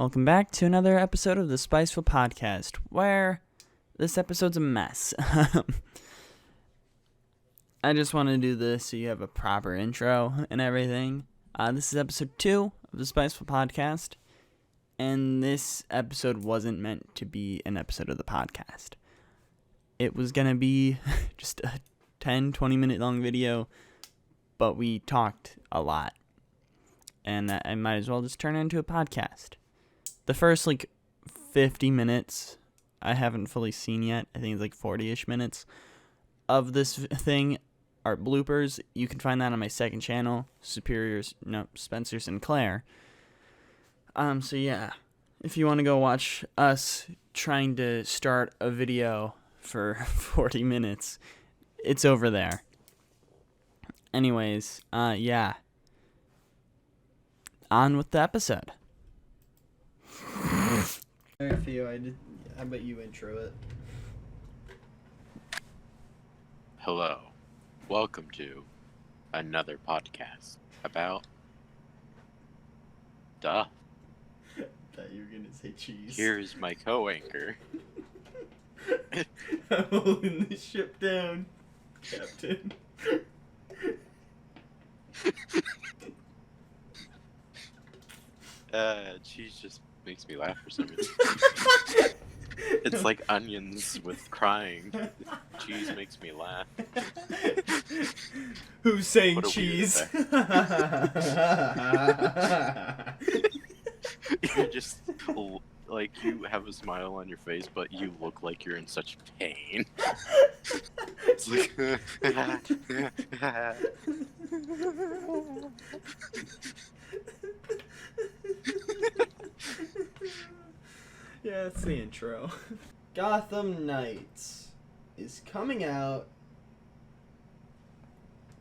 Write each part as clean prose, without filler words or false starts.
Welcome back to another episode of the Spiceful podcast, where this episode's a mess. I just want to do this so you have a proper intro and everything. This is episode 2 of the Spiceful podcast, and this episode wasn't meant to be an episode of the podcast. It was going to be just a 10-20 minute long video, but we talked a lot, and I might as well just turn it into a podcast. The first 50 minutes I haven't fully seen yet. I think it's 40-ish minutes of this thing are bloopers. You can find that on my second channel, Spencer Sinclair. So yeah, if you want to go watch us trying to start a video for 40 minutes, it's over there. Anyways, yeah. On with the episode. Alright, Pheo, I bet you intro it. Hello. Welcome to another podcast about duh. I thought you were gonna say cheese. Here's my co-anchor. I'm holding the ship down, Captain. Cheese just makes me laugh for some reason. It's like onions with crying. Cheese makes me laugh. Who's saying What a cheese? You're just you have a smile on your face, but you look like you're in such pain. It's like Yeah, that's the intro. Gotham Knights is coming out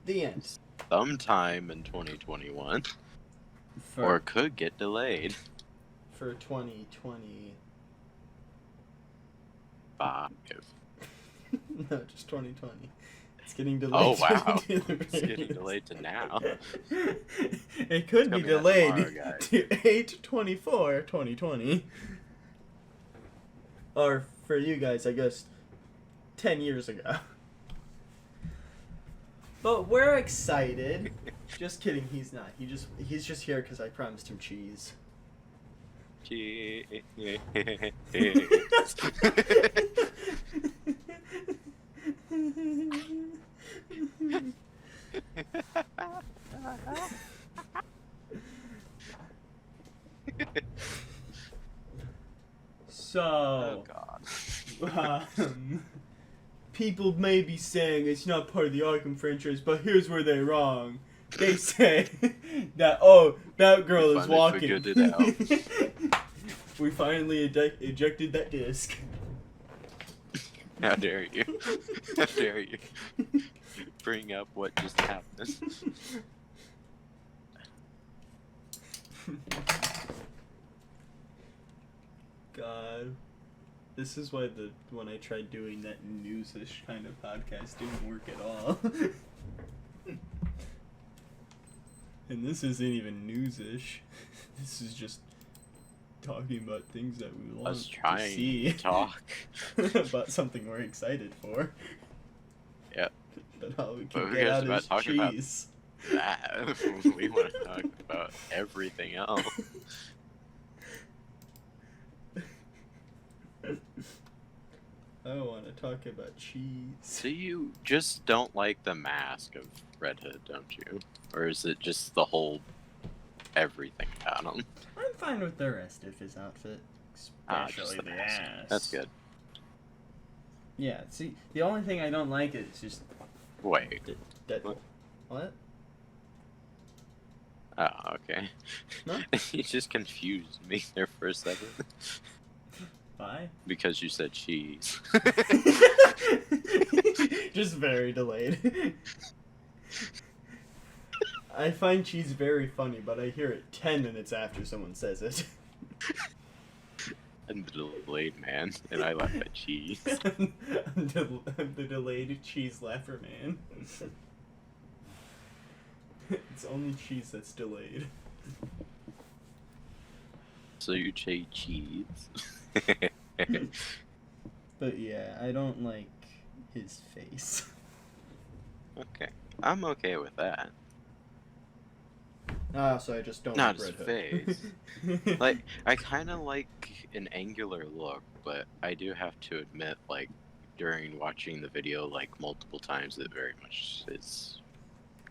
the end. sometime in 2021, or could get delayed. For 2020. 5. No, just 2020. It's getting delayed. Oh wow! To It's getting delayed to now. It could be Coming out delayed tomorrow, guys. to 8/24/2020. Or for you guys, I guess 10 years ago. But we're excited. Just kidding, he's not. He's just here because I promised him cheese. Cheese. So, Oh God. People may be saying it's not part of the Arkham franchise, but here's where they're wrong. They say that, Batgirl is walking. Figured it out. We finally ejected that disc. How dare you? How dare you bring up what just happened? God. This is why when I tried doing that news-ish kind of podcast didn't work at all. And this isn't even news-ish. This is just talking about things that we want Us to trying see. to talk. About something we're excited for. Yep. But all we But can who get cares out about is talking about cheese. That. We want to talk about everything else. I want to talk about cheese. So you just don't like the mask of Red Hood, don't you? Or is it just the whole everything about him? I'm fine with the rest of his outfit. Especially Just the the mask. ass. That's good. Yeah, see, the only thing I don't like is just... Wait. What? Oh, okay. No? You just confused me there for a second. Why? Because you said cheese. Just very delayed. I find cheese very funny, but I hear it 10 minutes after someone says it. I'm the delayed man, and I laugh at cheese. I'm the delayed cheese laugher man. It's only cheese that's delayed. So you say cheese. But yeah, I don't like his face. Okay. I'm okay with that. So I just don't Not like his Red face. Hood. Like, I kind of like an angular look, but I do have to admit, like, during watching the video, like, multiple times, it very much is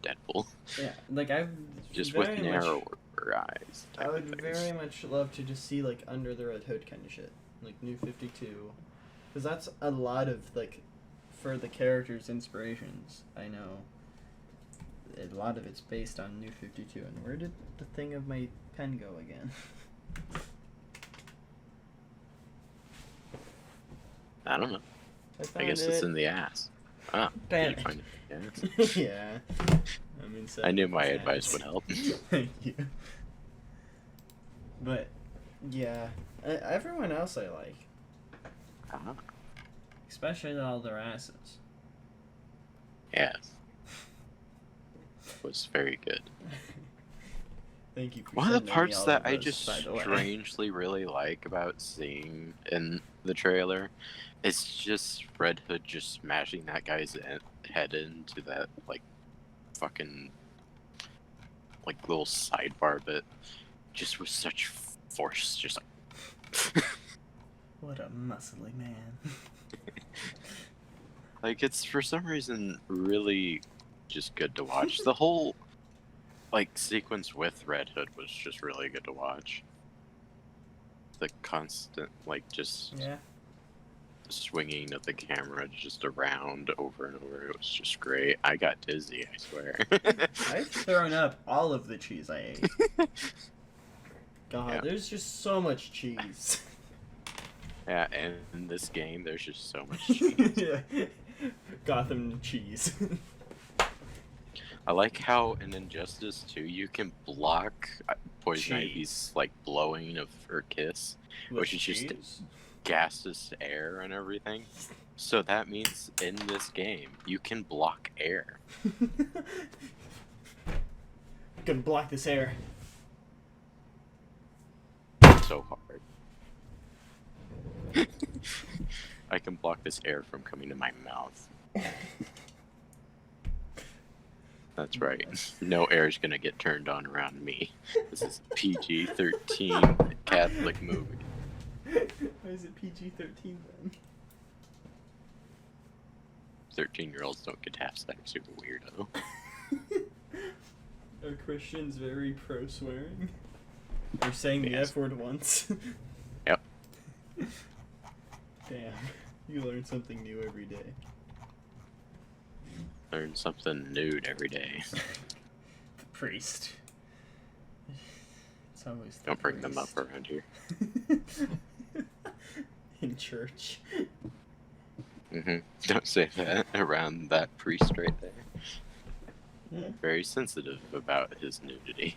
Deadpool. Yeah, like I've Just with very much. narrower eyes I type would of thing. very much love to just see like under the Red Hood kind of shit, like New 52, because that's a lot of like, for the characters' inspirations. I know a lot of it's based on New 52. And where did the thing of my pen go again? I don't know. I guess it's in the ass. Ah, Damn did you find it in the it. ass? Yeah. I'm inside. I knew of my his advice ass. would help. Thank you. But yeah, everyone else I like, Ah, especially all their asses. yes. Was very good. Thank you for One of the sending me parts all that of I those, just by the way. strangely really like about seeing in the trailer is just Red Hood just smashing that guy's head into that, like, fucking, like, little sidebar bit, just with such force, just like... What a muscly man. Like, it's for some reason really just good to watch. The whole, like, sequence with Red Hood was just really good to watch. The constant, like, just Yeah. swinging of the camera just around over and over. It was just great. I got dizzy, I swear. I've thrown up all of the cheese I ate. God, Yeah. there's just so much cheese. Yeah, and in this game, there's just so much cheese. Yeah. Gotham cheese. I like how in Injustice 2, you can block Poison Cheese. Ivy's, like, blowing of her kiss, With which is just cheese? gaseous air and everything. So that means in this game, you can block air. Gonna block this air. So hard. I can block this air from coming to my mouth. That's right. No air is gonna get turned on around me. This is a PG-13 Catholic movie. Why is it PG-13 then? 13-year-olds don't get to have sex, you're a weirdo. Are Christians very pro-swearing? Or saying the Yes. F word once? Yep. Damn. You learn something new every day. Learn something new every day. The priest. It's always the Don't bring them up priest. around here. In church. Don't say that around that priest right there. Very sensitive about his nudity.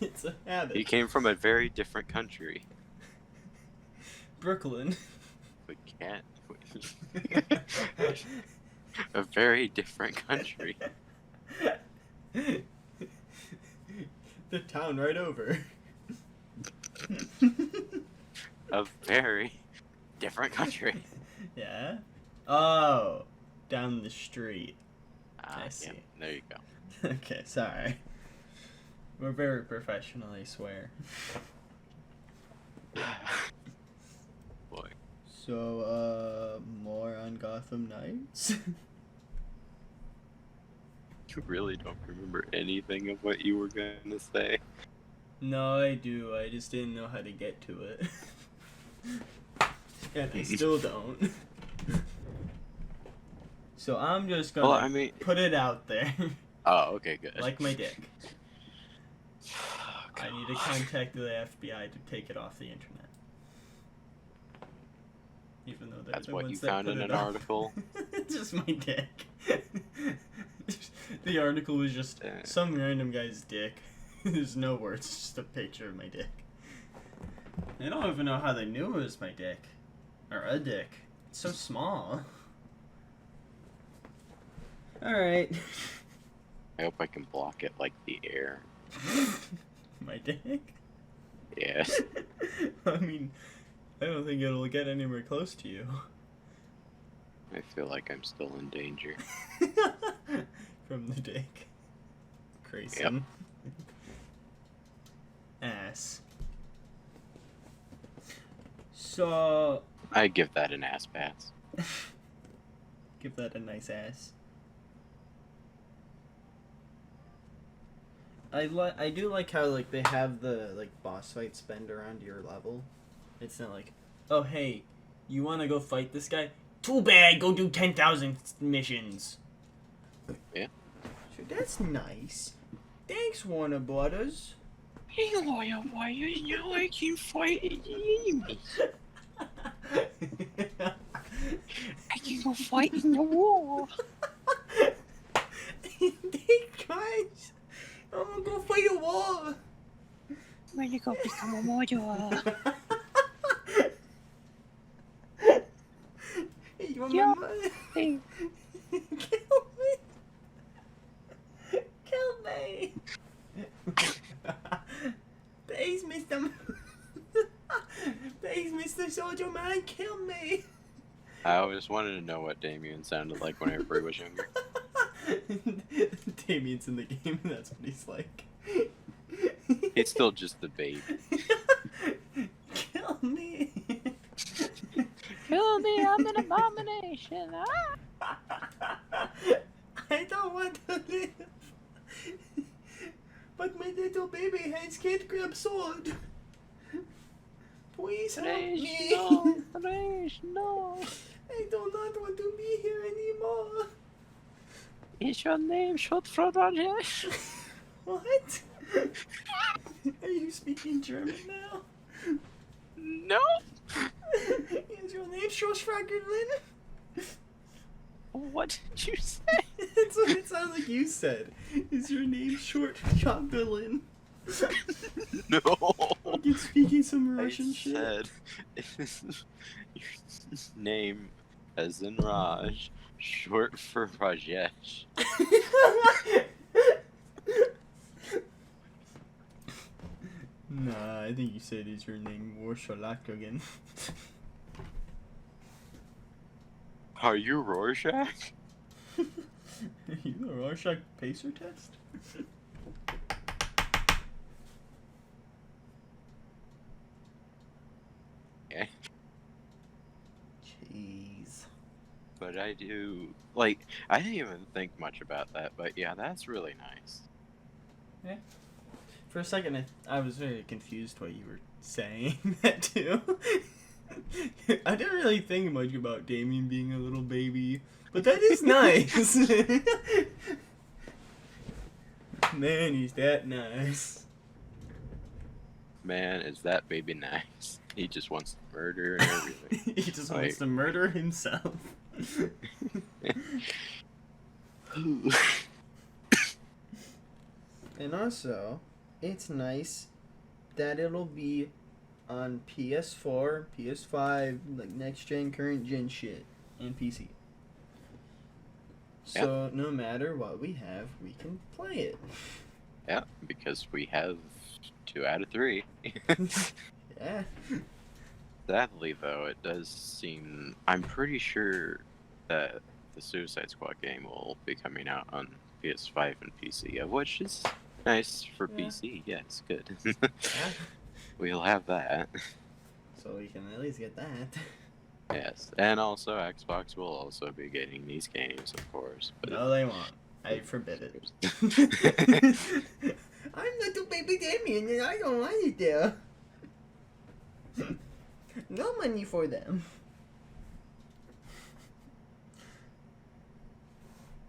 It's a habit. He came from a very different country. Brooklyn. We can't. A very different country. The town right over. A very different country. Yeah? Oh, down the street. I see. Yeah, there you go. Okay, sorry. We're very professional, I swear. Boy. So, more on Gotham Knights? You really don't remember anything of what you were gonna say. No, I do. I just didn't know how to get to it. And I still don't. So I'm just gonna put it out there. Oh, okay, good. Like my dick. Oh, I need to contact the FBI to take it off the internet. Even though they're That's the what ones you that found put in it an up. article? It's just my dick. The article was just some random guy's dick. There's no words, just a picture of my dick. I don't even know how they knew it was my dick. Or a dick. It's so small. Alright. I hope I can block it like the air. My dick? Yeah. I mean, I don't think it'll get anywhere close to you. I feel like I'm still in danger. From the dick. Yep. Grayson. Ass. So... I give that an ass pass. Give that a nice ass. I do like how like they have the like boss fight spend around your level. It's not like, oh hey, you want to go fight this guy? Too bad. Go do 10,000 missions. Yeah. So that's nice. Thanks, Warner Brothers. Hey, Warrior Warriors, now I can fight enemies. I can go fight in the war. Hey guys, I'm gonna go fight a war. I'm gonna go become a warrior. Hey, you want Yeah. my money? Hey. Kill me. Kill me. Please, Mr. Please, Mr. Soldier Man, kill me. I always wanted to know what Damien sounded like whenever he was younger. Damien's in the game, that's what he's like. He's still just the baby. Kill me. Kill me, I'm an abomination. Ah! I don't want to live. But my little baby hands can't grab sword. Please help me. No, please, no. I do not want to be here anymore. Is your name short for Rajesh? What? Are you speaking German now? No. Is your name Schwarzfragerlin? What did you say? That's what it sounds like you said. Is your name Short Chocolin? No. You're speaking some Russian I shit. said, your name as in Raj, short for Rajesh. Nah, I think you said is your name Warshalak again. Are you Rorschach? You the Rorschach pacer test? Yeah. Jeez. But I do, like, I didn't even think much about that, but yeah, that's really nice. Yeah. For a second, I was very confused what you were saying that too. I didn't really think much about Damien being a little baby, but that is nice. Man, he's that nice. Man, is that baby nice. He just wants to murder and everything. He just wants to murder himself. And also, it's nice that it'll be on PS4, PS5, like next gen, current gen shit, and PC. So no matter what we have, we can play it. Yeah, because we have 2 out of 3. Yeah. Sadly, though, it does seem... I'm pretty sure that the Suicide Squad game will be coming out on PS5 and PC, which is nice for PC. Yes, good. Yeah. We'll have that. So we can at least get that. Yes, and also Xbox will also be getting these games, of course. But No, they won't. I forbid it. I'm little baby Damien and I don't want it there. No money for them.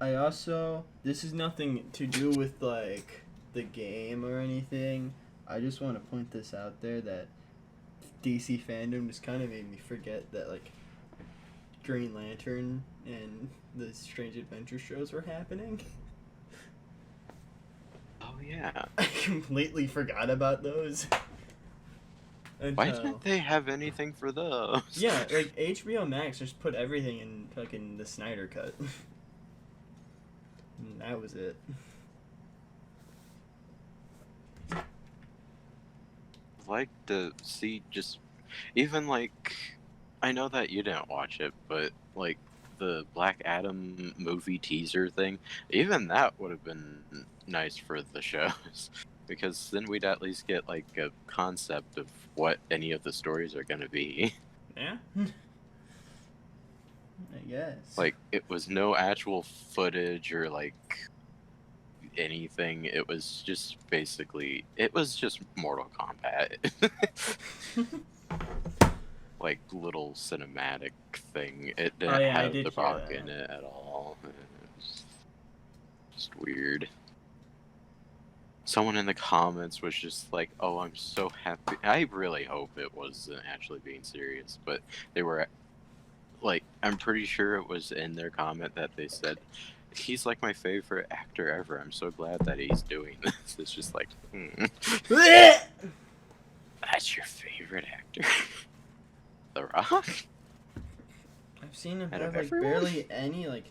I also, this is nothing to do with like the game or anything. I just want to point this out there that DC Fandom just kind of made me forget that like Green Lantern and the Strange Adventure shows were happening. Oh yeah. I completely forgot about those. Why didn't they have anything for those? Yeah, like HBO Max just put everything in fucking the Snyder Cut. And that was it. like to see just even like I know that you didn't watch it, but like the Black Adam movie teaser thing, even that would have been nice for the shows because then we'd at least get like a concept of what any of the stories are going to be. Yeah. I guess. Like it was no actual footage or like anything. It was just basically Mortal Kombat. Like little cinematic thing. It didn't yeah, I have did The hear Rock that. in it at all. It was just weird. Someone in the comments was just like, "Oh, I'm so happy." I really hope it wasn't actually being serious, but they were like, I'm pretty sure it was in their comment that they said, "He's like my favorite actor ever. I'm so glad that he's doing this." It's just like, that's your favorite actor, The Rock? I've seen him Out have of like everyone? barely any like.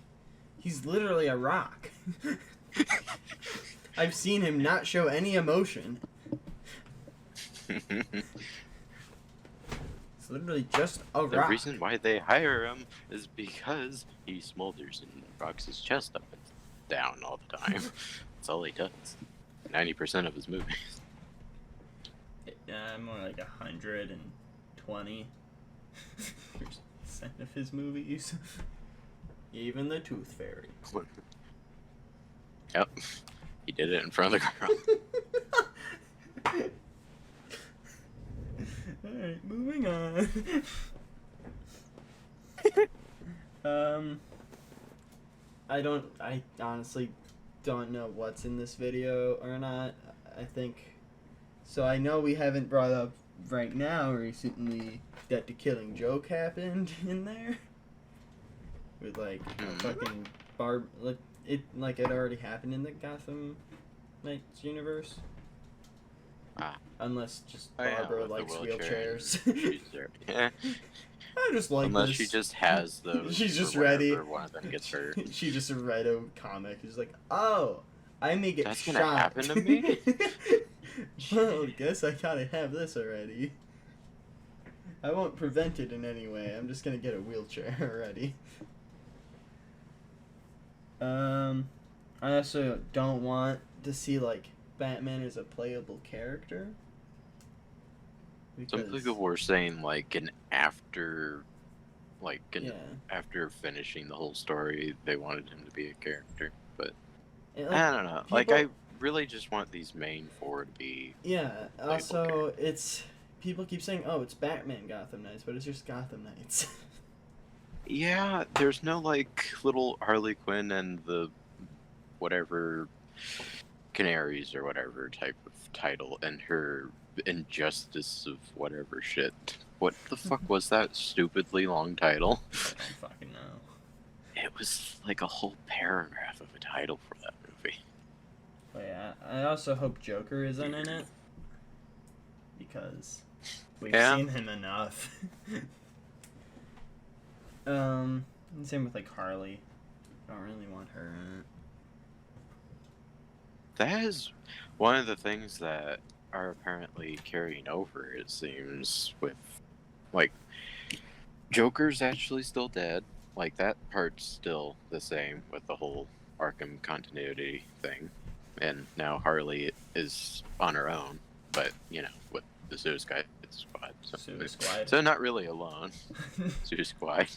He's literally a rock. I've seen him not show any emotion. It's literally just a The rock. reason why they hire him is because he smolders and rocks his chest up and down all the time. That's all he does. 90% of his movies. More like 120% of his movies. Even the Tooth Fairy. Yep. He did it in front of the girl. Alright, moving on. I honestly don't know what's in this video or not. I think, so I know we haven't brought up right now recently that the Killing Joke happened in there. With like a fucking it already happened in the Gotham Knights universe. Unless just Barbara likes wheelchairs. Yeah. I just like Unless this. she just has those. She's just for ready. whenever one of them gets hurt. She just read a comic. She's like, oh, I may get That's shot. gonna happen to me? Well, guess I gotta have this already. I won't prevent it in any way. I'm just gonna get a wheelchair already. I also don't want to see like Batman as a playable character. Some people were saying like after finishing the whole story, they wanted him to be a character, but I don't know. Like I really just want these main four to be. Yeah. Also, it's people keep saying, "Oh, it's Batman Gotham Knights," but it's just Gotham Knights. Yeah, there's no like little Harley Quinn and the whatever Canaries or whatever type of title and her Injustice of whatever shit. What the fuck was that stupidly long title? I don't fucking know. It was like a whole paragraph of a title for that movie. But yeah, I also hope Joker isn't in it. Because we've seen him enough. Same with like Harley. I don't really want her in it. That is one of the things that are apparently carrying over, it seems, with like Joker's actually still dead. Like that part's still the same with the whole Arkham continuity thing. And now Harley is on her own, but with the Suicide Squad. So not really alone. Suicide Squad.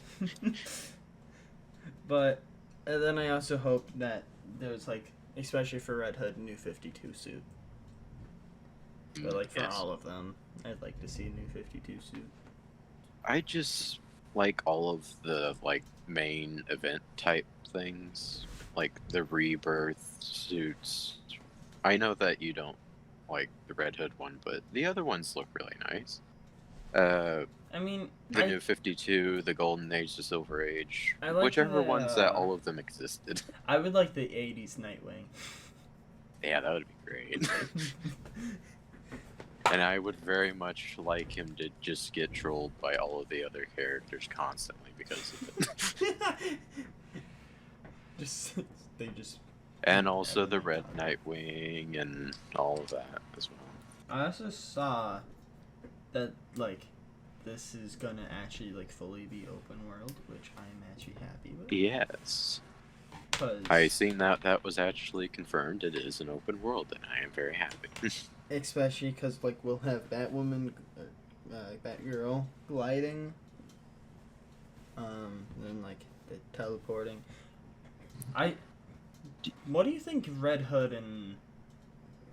But and then I also hope that there's like, especially for Red Hood, new 52 suit. But like for all of them, I'd like to see a new 52 suit. I just like all of the like main event type things, like the Rebirth suits. I know that you don't like the Red Hood one, but the other ones look really nice. I mean, the new 52, the Golden Age, the Silver Age, like whichever ones that all of them existed. I would like the 80s Nightwing. Yeah, that would be great. And I would very much like him to just get trolled by all of the other characters constantly because of it. They just. And also the Red Nightwing and all of that as well. I also saw that like this is gonna actually like fully be open world, which I'm actually happy with. Yes. 'Cause I seen that was actually confirmed. It is an open world, and I am very happy. especially because like we'll have Batwoman, Batgirl gliding, then like the teleporting. What do you think Red Hood and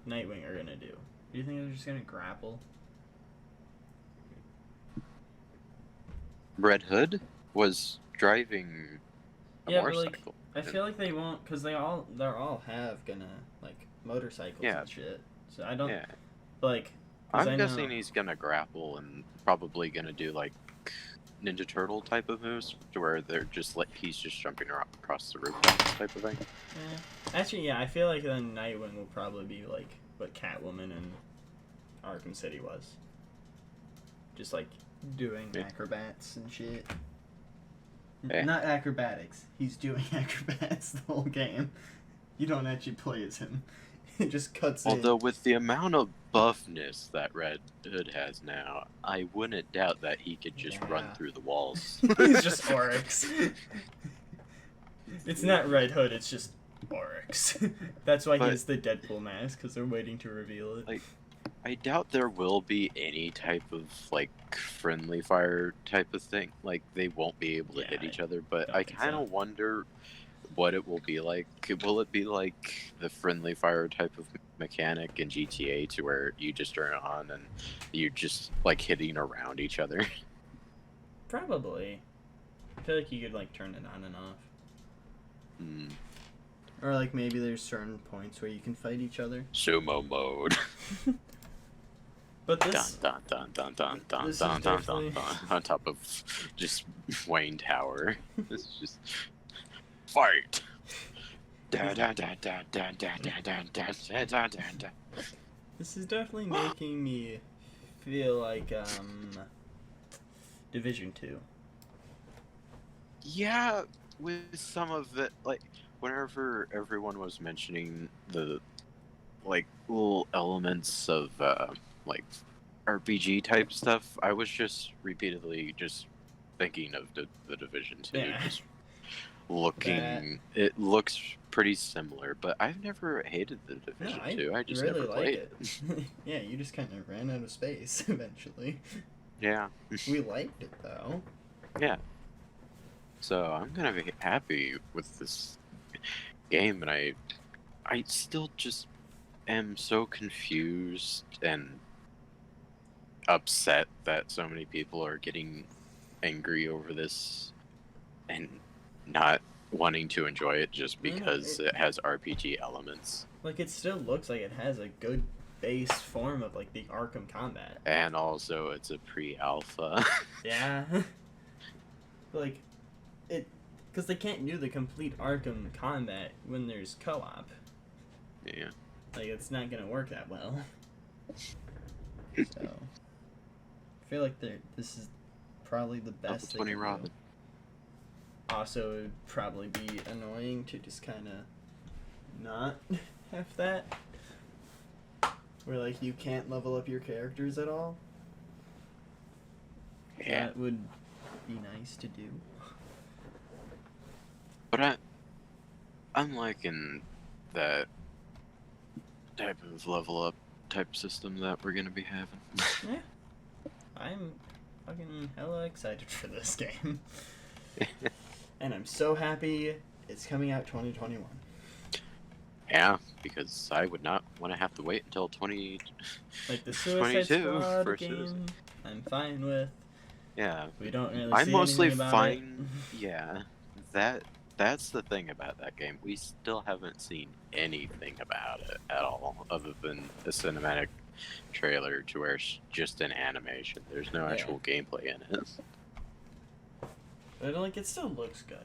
Nightwing are gonna do? Do you think they're just gonna grapple? Red Hood was driving a Yeah, but like motorcycle. I feel like they won't, cause they're all have gonna like motorcycles Yeah. and shit. So I don't Yeah. like. 'Cause I'm I guessing know, he's gonna grapple and probably gonna do like Ninja Turtle type of moves, to where they're just like he's just jumping across the roof type of thing. actually, yeah, I feel like then Nightwing will probably be like what Catwoman and Arkham City was. Just like doing acrobats and shit. Yeah. Not acrobatics. He's doing acrobats the whole game. You don't actually play as him. It just cuts Although in. with the amount of buffness that Red Hood has now, I wouldn't doubt that he could just run Yeah. through the walls. He's just Oryx. It's not Red Hood, it's just Oryx. That's why he has the Deadpool mask, because they're waiting to reveal it. Like, I doubt there will be any type of like friendly fire type of thing. Like they won't be able to hit each other, but don't I think kind so. of wonder what it will be like. Will it be like the friendly fire type of mechanic in GTA, to where you just turn it on and you're just like hitting around each other? Probably. I feel like you could like turn it on and off. Hmm. Or like maybe there's certain points where you can fight each other. Sumo mode. But this Dun dun dun dun dun This dun is dun definitely- dun dun on top of just Wayne Tower. It's just fight. Da da da da da da da da da da da da. This is definitely making me feel like Division 2. Yeah, with some of it, like whenever everyone was mentioning the like little elements of like RPG type stuff, I was just repeatedly just thinking of the Division 2. Yeah. Just looking, it looks pretty similar, but I've never hated the Division 2. I just really never like played it. Yeah, you just kind of ran out of space eventually. Yeah. We liked it though. Yeah. So I'm gonna be happy with this game, and I still just am so confused and upset that so many people are getting angry over this and not wanting to enjoy it just because it has RPG elements. Like it still looks like it has a good base form of like the Arkham combat. And also it's a pre-alpha. Yeah. Like it, because they can't do the complete Arkham combat when there's co-op. Yeah. Like it's not gonna work that well. So I feel like this is probably the best. Level 20 Robin. Also, it would probably be annoying to just kind of not have that, where like you can't level up your characters at all. Yeah. That would be nice to do. But I'm liking that type of level up type system that we're gonna be having. Yeah. I'm fucking hella excited for this game. And I'm so happy it's coming out 2021. Yeah, because I would not want to have to wait until 20. Like the Suicide 22 Squad for game, Suicide. I'm fine with. Yeah. We don't really I'm see mostly anything about fine. it. Yeah, that's the thing about that game. We still haven't seen anything about it at all, other than a cinematic trailer to where it's just an animation. There's no actual gameplay in it. But like, it still looks good.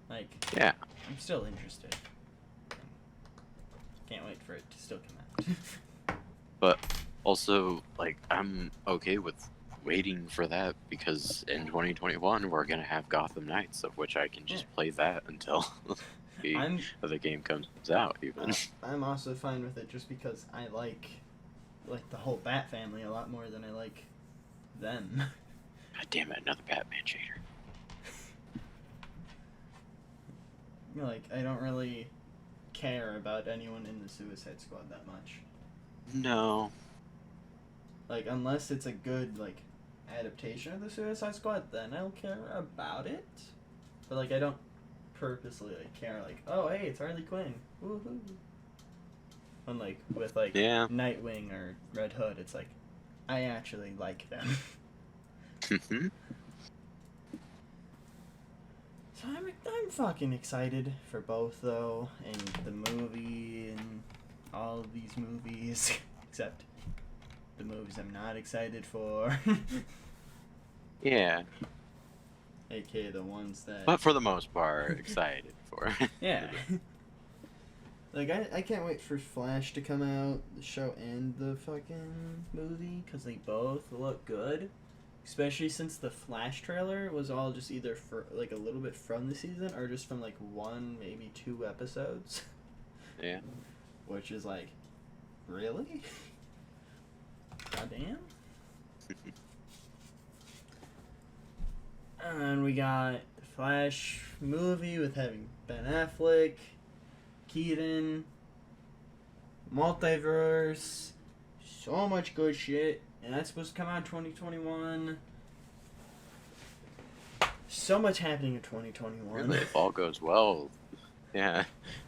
Like, Yeah. I'm still interested. Can't wait for it to still come out. But also, like, I'm okay with waiting for that, because in 2021 we're gonna have Gotham Knights, of which I can just play that until the game comes out. Even I'm also fine with it just because I like like the whole Bat family a lot more than I like them. God damn it, another Batman shader. Like, I don't really care about anyone in the Suicide Squad that much. No. Like, unless it's a good, like, adaptation of the Suicide Squad, then I'll care about it. But, like, I don't purposely, like, care, like, oh, hey, it's Harley Quinn. Woohoo. And, like, with, like, Nightwing or Red Hood, it's like, I actually like them. So I'm fucking excited for both, though, and the movie and all of these movies, except the movies I'm not excited for. Yeah. AKA the ones that... But for the most part, excited for. Yeah. Like, I can't wait for Flash to come out, the show and the fucking movie, because they both look good. Especially since the Flash trailer was all just either for, like, a little bit from the season or just from, like, 1, maybe 2 episodes. Yeah. Which is like, really? Goddamn. And we got the Flash movie with having Ben Affleck, Keaton, multiverse, so much good shit. And that's supposed to come out in 2021. So much happening in 2021. Really, if all goes well, yeah.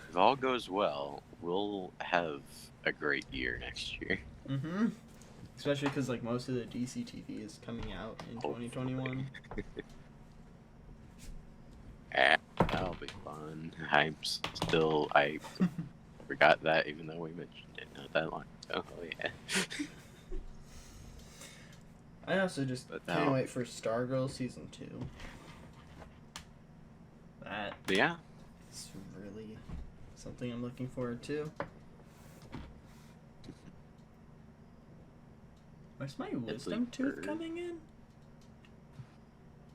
If all goes well, we'll have a great year next year. Mm-hmm. Especially because, like, most of the DC TV is coming out in 2021. That'll be fun. I forgot that even though we mentioned it not that long ago. Oh, yeah. I also just can't wait for Stargirl Season 2. That is really something I'm looking forward to. Where's my wisdom tooth coming in?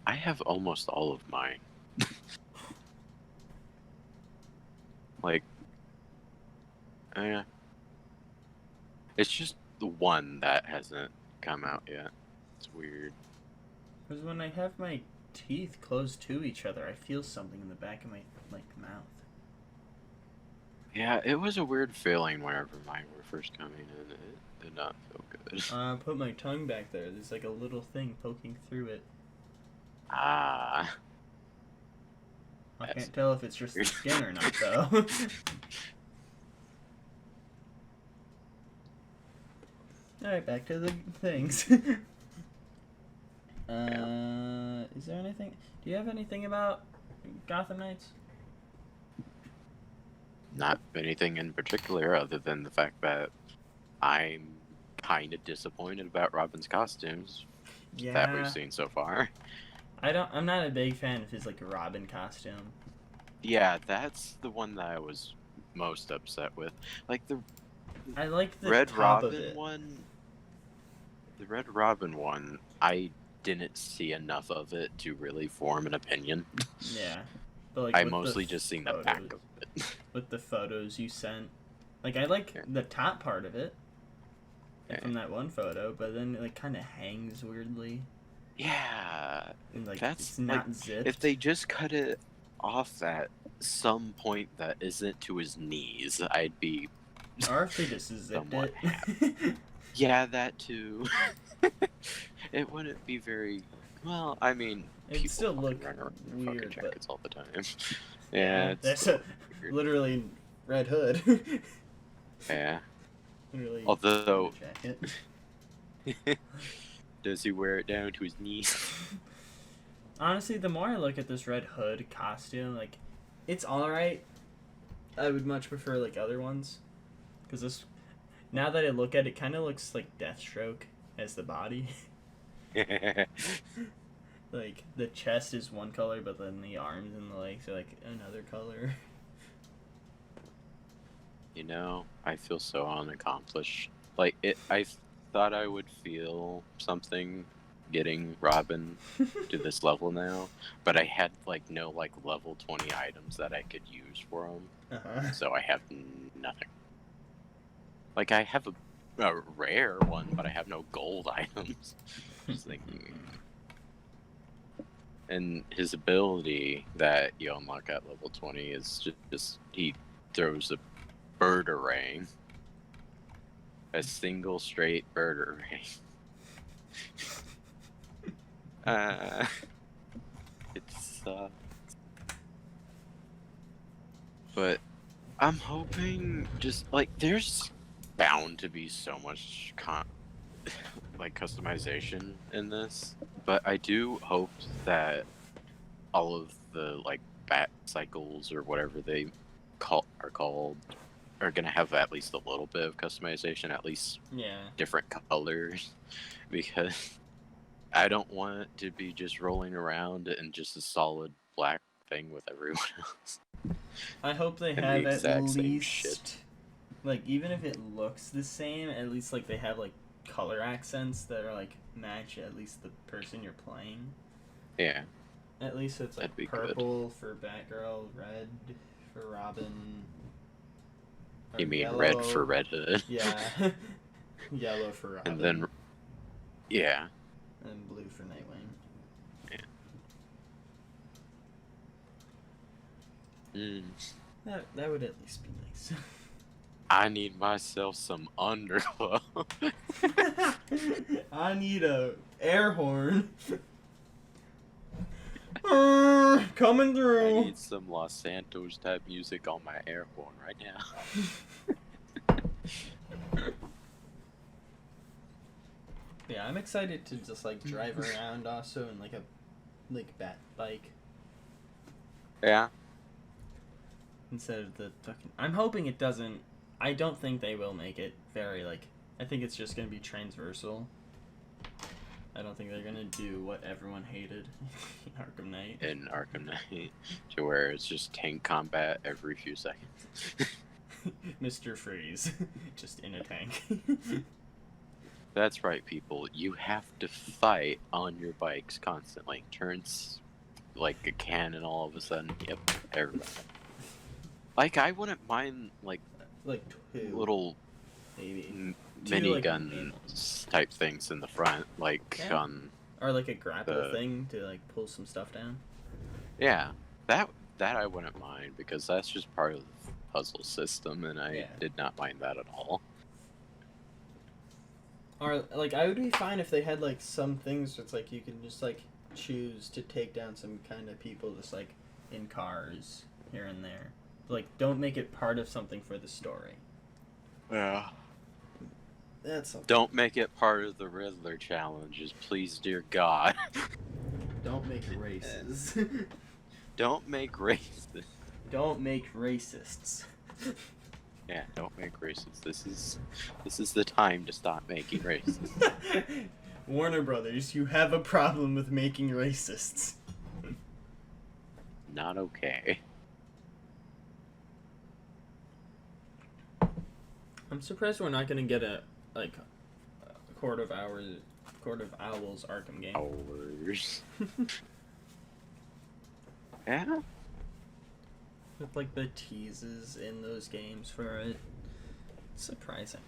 I have almost all of mine. Like, it's just the one that hasn't come out yet. It's weird. Because when I have my teeth close to each other, I feel something in the back of my, like, mouth. Yeah, it was a weird feeling whenever mine were first coming in. It did not feel good. I put my tongue back there. There's, like, a little thing poking through it. Ah. I can't tell if it's just the skin or not, though. Alright, back to the things. Is there anything... Do you have anything about Gotham Knights? Not anything in particular other than the fact that I'm kind of disappointed about Robin's costumes that we've seen so far. I'm not a big fan of his, like, Robin costume. Yeah, that's the one that I was most upset with. Like, I like the Red top Robin of it. one. The Red Robin one, I didn't see enough of it to really form an opinion. Yeah. But, like, I mostly just seen the back of it. With the photos you sent. Like, I like the top part of it. Like, from that one photo, but then it, like, kind of hangs weirdly. Yeah. And, like, that's it's not like, zipped. if they just cut it off at some point that isn't to his knees, I'd be... Or if they just zipped it. Yeah, that too. It wouldn't be very... Well, I mean, it'd still look weird, jackets all the time. Yeah, that's literally Red Hood. Yeah. Literally. Although, jacket. Does he wear it down to his knees? Honestly, the more I look at this Red Hood costume, like, it's alright. I would much prefer, like, other ones. Because this, now that I look at it, kind of looks like Deathstroke as the body. Like, the chest is one color, but then the arms and the legs are, like, another color. You know, I feel so unaccomplished. Like, I thought I would feel something getting Robin to this level now, but I had, like, no, like, level 20 items that I could use for him. So I have nothing. Like, I have a a rare one, but I have no gold items. Just thinking. And his ability that you unlock at level 20 is just he throws a birdarang. A single straight birdarang. It's but I'm hoping just like there's bound to be so much like customization in this, but I do hope that all of the like bat cycles or whatever they are called are gonna have at least a little bit of customization, at least different colors, because I don't want it to be just rolling around in just a solid black thing with everyone else. I hope they And have the at exact same least shit. like even if it looks the same, at least like they have like color accents that are like match at least the person you're playing. Yeah. At least it's like That'd be purple for Batgirl, red for Robin. You mean yellow. red for Red Hood? Yeah. Yellow for Robin. And then, yeah. And blue for Nightwing. Yeah. That would at least be nice. I need myself some underglow. I need a air horn. Coming through. I need some Los Santos type music on my air horn right now. Yeah, I'm excited to just like drive around also in like a bat bike. Yeah. Instead of the fucking. I'm hoping it doesn't. I don't think they will make it very like. I think it's just gonna be transversal. I don't think they're gonna do what everyone hated in Arkham Knight. In Arkham Knight, to where it's just tank combat every few seconds. Mr. Freeze, just in a tank. That's right, people. You have to fight on your bikes constantly. Turns like a cannon all of a sudden. Yep, everybody. Like, I wouldn't mind, like two, little maybe minigun type things in the front, like or like a grapple thing to like pull some stuff down. Yeah, that I wouldn't mind because that's just part of the puzzle system, and I did not mind that at all. Or like I would be fine if they had like some things that's like you can just like choose to take down some kind of people just like in cars here and there. Like, don't make it part of something for the story. Yeah. That's something. Don't make it part of the Riddler challenges, please, dear God. Don't make races. Don't make racists. Don't make racists. Yeah, don't make racists. This is the time to stop making racists. Warner Brothers, you have a problem with making racists. Not okay. I'm surprised we're not gonna get a Court of Owls Arkham game. Hours. Yeah. With like the teases in those games for it. It's surprising.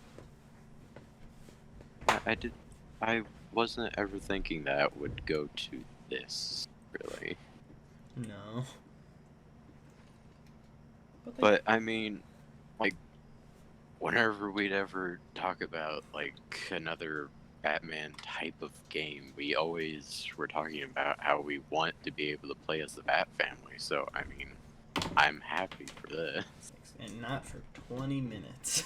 I wasn't ever thinking that would go to this, really. No. But I mean, like, whenever we'd ever talk about like another Batman type of game, we always were talking about how we want to be able to play as the Bat family. So I mean, I'm happy for this. And not for 20 minutes.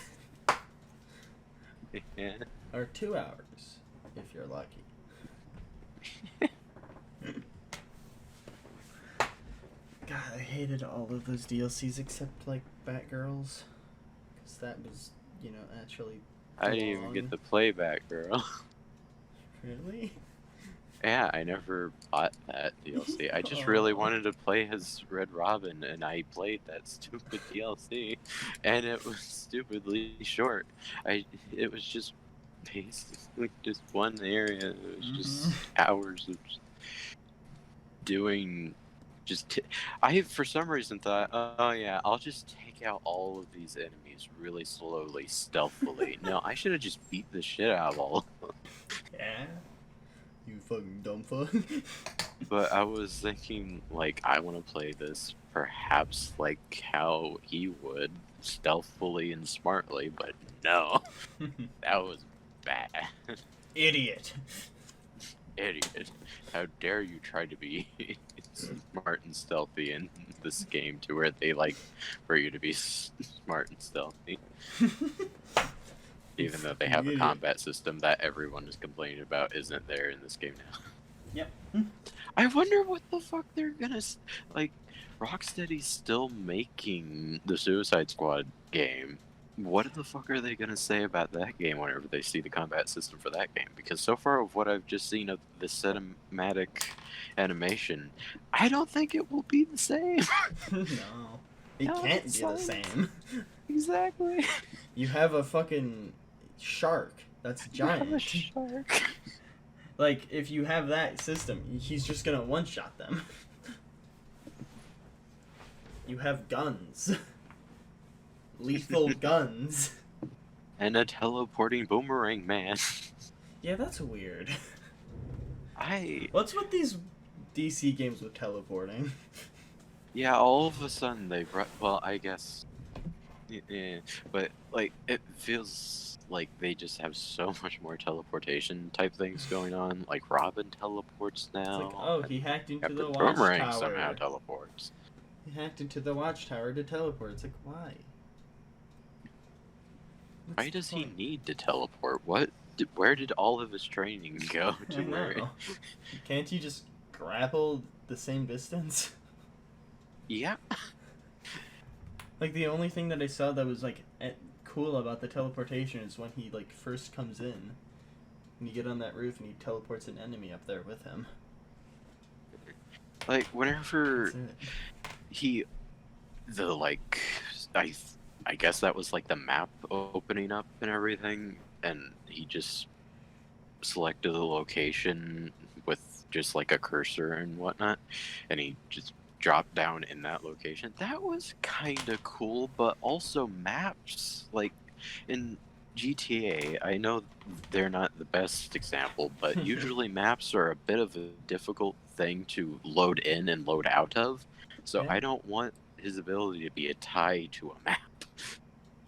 Yeah. Or 2 hours, if you're lucky. God, I hated all of those DLCs except like Batgirls. Because that was, actually I didn't even get the playback, girl. Really? Yeah, I never bought that DLC. I just really wanted to play as Red Robin, and I played that stupid DLC, and it was stupidly short. It was just basically just one area. It was just hours of doing. I for some reason thought, oh yeah, I'll just take out all of these enemies things really slowly, stealthily. No, I should have just beat the shit out of all of them. Yeah. You fucking dumb fuck. But I was thinking, like, I want to play this perhaps like how he would, stealthily and smartly, but no. That was bad. Idiot. Idiot. How dare you try to be smart and stealthy in this game to where they like for you to be smart and stealthy. Even though they have a combat system that everyone is complaining about isn't there in this game now. Yep. I wonder what the fuck they're gonna like. Rocksteady's still making the Suicide Squad game. What the fuck are they gonna say about that game whenever they see the combat system for that game? Because so far of what I've just seen of the cinematic animation, I don't think it will be the same. No. It can't be the same. Exactly. You have a fucking shark that's giant. You have a shark. Like, if you have that system, he's just gonna one-shot them. You have guns. Lethal guns. And a teleporting boomerang man. Yeah, that's weird. I What's with these DC games with teleporting? Yeah, all of a sudden they brought. Well, I guess. Yeah, but like it feels like they just have so much more teleportation type things going on. Like Robin teleports now. It's like, oh, he hacked into the Captain Boomerang watchtower. somehow teleports. He hacked into the watchtower to teleport. It's like, why? Why does he need to teleport? Where did all of his training go to? Where? Can't you just grapple the same distance? Yeah. Like, the only thing that I saw that was like cool about the teleportation is when he like first comes in, and you get on that roof and he teleports an enemy up there with him. Like whenever I guess that was like the map opening up and everything, and he just selected the location with just like a cursor and whatnot, and he just dropped down in that location. That was kind of cool, but also maps, like in GTA, I know they're not the best example, but usually maps are a bit of a difficult thing to load in and load out of, so Yeah. I don't want his ability to be a tie to a map.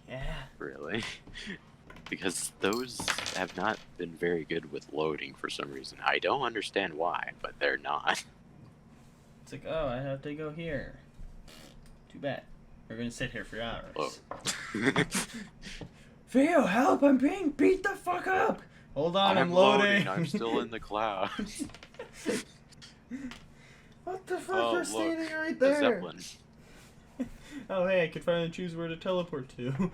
Yeah. Really. Because those have not been very good with loading for some reason. I don't understand why, but they're not. It's like, oh, I have to go here. Too bad. We're gonna sit here for hours. Oh. Pheo, help! I'm being beat the fuck up! Hold on, I'm loading. I'm still in the clouds. What the fuck? Oh, We're look, standing right the there. Zeppelin. Oh, hey, I could finally choose where to teleport to.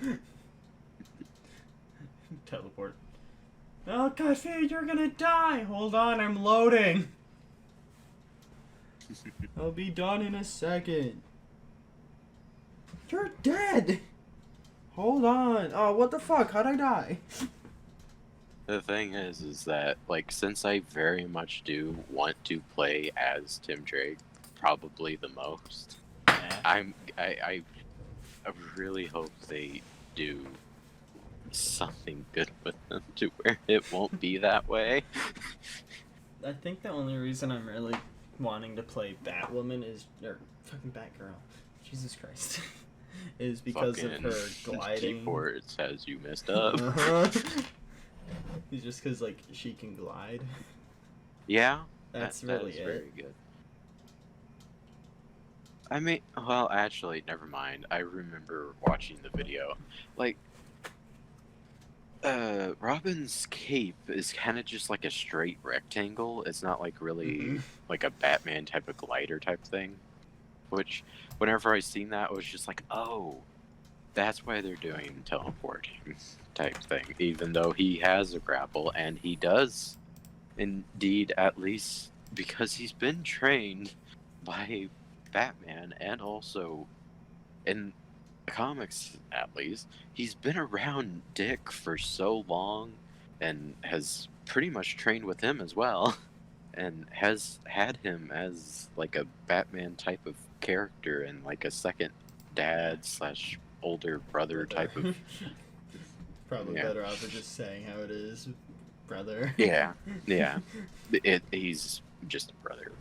Teleport. Oh god, Pheo, you're gonna die! Hold on, I'm loading! I'll be done in a second. You're dead! Hold on. Oh, what the fuck? How'd I die? The thing is that, like, since I very much do want to play as Tim Drake, probably the most, Yeah. I really hope they do something good with them to where it won't be that way. I think the only reason I'm really wanting to play Batwoman or fucking Batgirl, Jesus Christ, is because of her gliding. Keyboards has you messed up. It's just because, like, she can glide. Yeah, That's that really is it. very good. I mean, well, actually, never mind. I remember watching the video. Like, Robin's cape is kind of just like a straight rectangle. It's not like really like a Batman type of glider type thing. Which, whenever I seen that, I was just like, oh, that's why they're doing teleporting type thing. Even though he has a grapple, and he does, indeed, at least because he's been trained by Batman, and also in the comics at least, he's been around Dick for so long and has pretty much trained with him as well, and has had him as like a Batman type of character and like a second dad slash older brother type of. Probably Yeah. better off of just saying how it is, brother. Yeah, yeah. He's just a brother.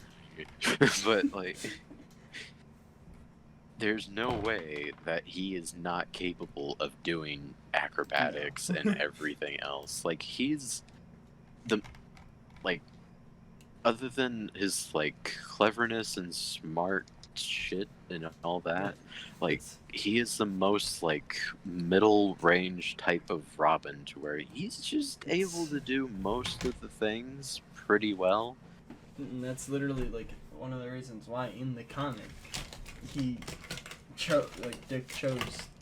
But, like, there's no way that he is not capable of doing acrobatics No. and everything else. Like, he's the, like, other than his, like, cleverness and smart shit and all that, like, he is the most, like, middle range type of Robin, to where he's just able to do most of the things pretty well. And that's literally like one of the reasons why in the comic he Dick chose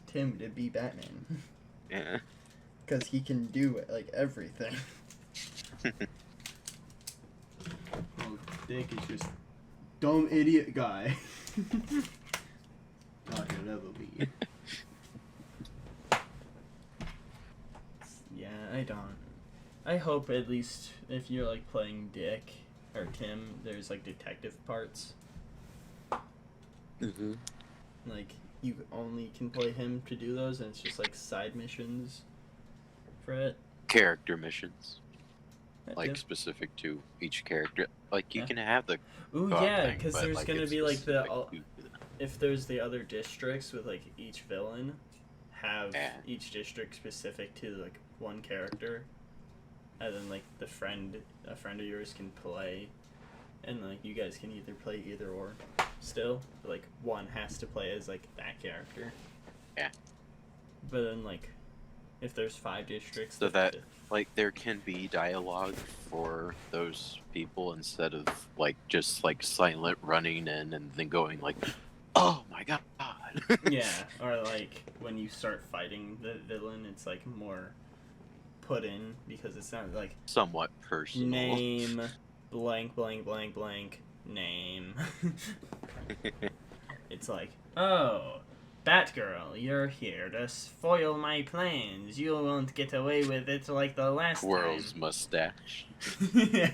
Tim to be Batman. Yeah. Because he can do like everything. Well, Dick is just dumb idiot guy. Not he'll ever be. Yeah, I don't. I hope at least if you're like playing Dick or Tim, there's like detective parts. Mm-hmm. Like you only can play him to do those, and it's just like side missions for it. Character missions, That like too. specific to each character. Like you Yeah. can have the. Ooh, co-op yeah, thing, because but, there's like, gonna it's be like the specific to if there's the other districts with like each villain have Yeah. each district specific to like one character, and then like a friend of yours can play, and like you guys can either play either or. Still, but, like one has to play as like that character. Yeah. But then like, if there's 5 districts, So that like there can be dialogue for those people instead of like just like silent running in and then going like, oh my god. yeah, or like when you start fighting the villain, it's like more put in because it's not like Somewhat personal. name blank blank blank blank name. It's like, oh, Batgirl, you're here to foil my plans. You won't get away with it like the last Squirrel's time. mustache. Yeah.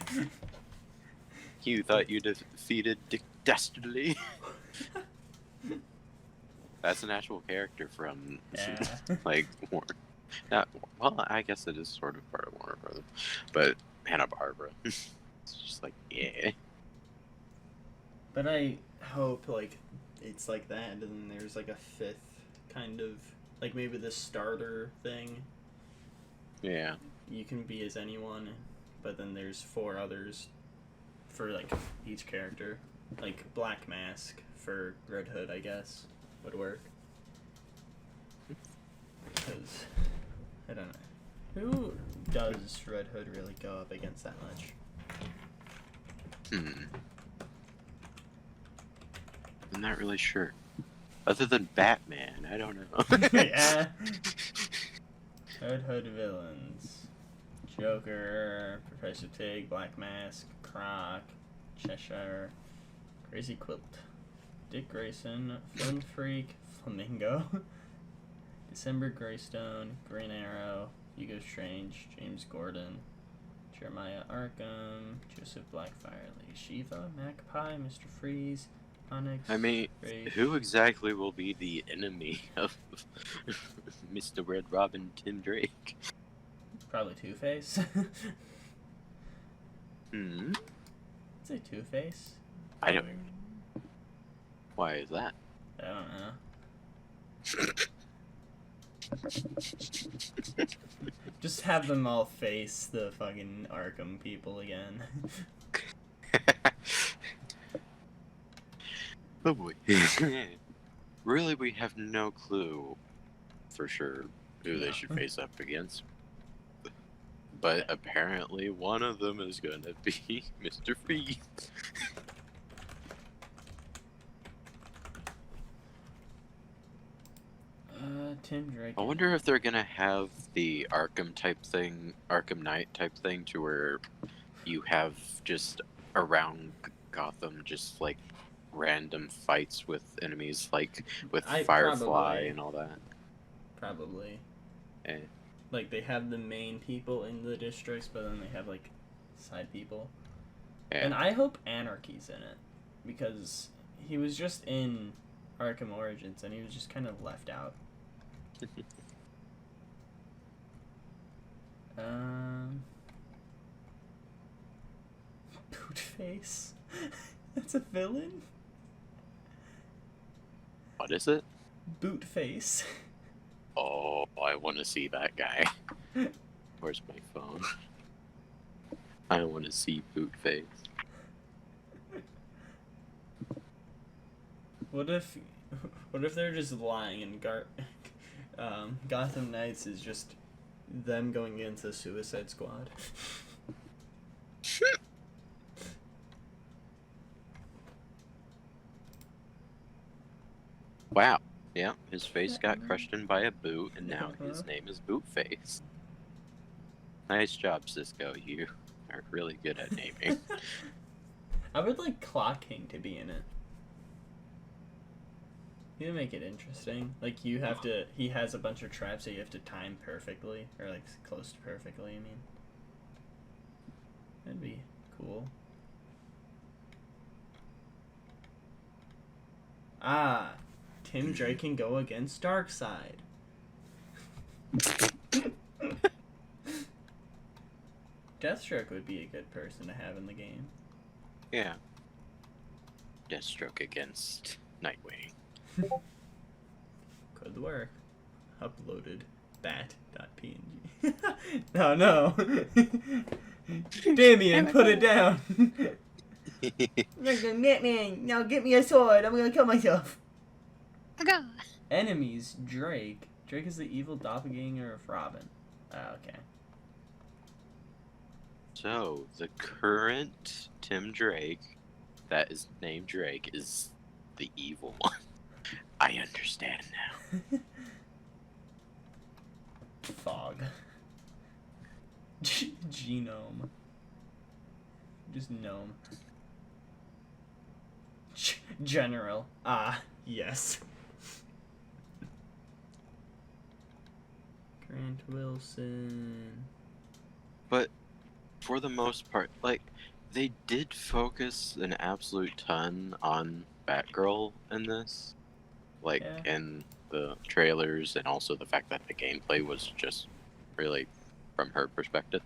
You thought you defeated Dick Dastardly? That's an actual character from like not well, I guess it is sort of part of Warner Brothers, but Hanna-Barbera. It's just like yeah. But I hope like it's like that, and then there's like a 5th kind of like maybe the starter thing. Yeah. You can be as anyone, but then there's 4 others for like each character. Like Black Mask for Red Hood, I guess, would work. Because I don't know, who does Red Hood really go up against that much? I'm not really sure. Other than Batman, I don't know. Yeah. Red Hood villains: Joker, Professor Pig, Black Mask, Croc, Cheshire, Crazy Quilt, Dick Grayson, Film Freak, Flamingo, December Greystone, Green Arrow, Hugo Strange, James Gordon, Jeremiah Arkham, Joseph Blackfire, Shiva, Magpie, Mr. Freeze, Onyx. I mean, who exactly will be the enemy of Mr. Red Robin, Tim Drake? Probably Two-Face. Hmm. I'd say Two-Face. I don't. Why is that? I don't know. Just have them all face the fucking Arkham people again. Oh boy. Really, we have no clue for sure who they should face up against. But apparently one of them is gonna be Mr. Freeze. Tim Drake. I wonder if they're gonna have the Arkham type thing, Arkham Knight type thing, to where you have just around Gotham just like random fights with enemies, like with Firefly probably. and all that. Probably. Eh. Like they have the main people in the districts, but then they have like side people. Yeah. And I hope Anarchy's in it, because he was just in Arkham Origins and he was just kind of left out. Bootface. That's a villain? What is it? Bootface. Oh, I want to see that guy. Where's my phone? I want to see Bootface. What if they're just lying and Gotham Knights is just them going against the Suicide Squad? Wow. Yeah, his face got crushed in by a boot, and now his name is Bootface. Nice job, Cisco. You are really good at naming. I would like Clock King to be in it. You would make it interesting. Like, he has a bunch of traps that you have to time perfectly, or like close to perfectly, I mean. That'd be cool. Ah, Tim Drake can go against Darkseid. Deathstroke would be a good person to have in the game. Yeah. Deathstroke against Nightwing. Could work. Uploaded bat.png. No. Damien, put it down. Batman, now get me a sword. I'm gonna kill myself. Enemies, Drake. Drake is the evil doppelganger of Robin. Okay. So, the current Tim Drake, that is named Drake, is the evil one. I understand now. Fog. Genome. Just gnome. General. Ah, yes. Grant Wilson. But for the most part, like, they did focus an absolute ton on Batgirl in this. Like, Yeah. in the trailers, and also the fact that the gameplay was just really from her perspective.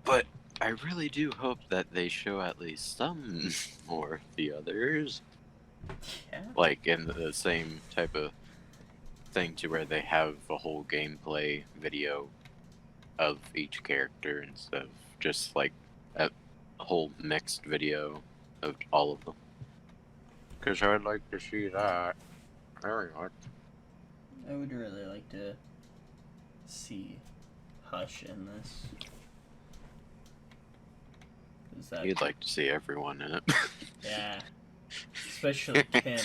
But I really do hope that they show at least some more of the others. Yeah. Like, in the same type of thing to where they have a whole gameplay video of each character instead of just like a whole mixed video of all of them. Because I'd like to see that very much. I would really like to see Hush in this. You'd like to see everyone in it. Yeah. Especially Kim.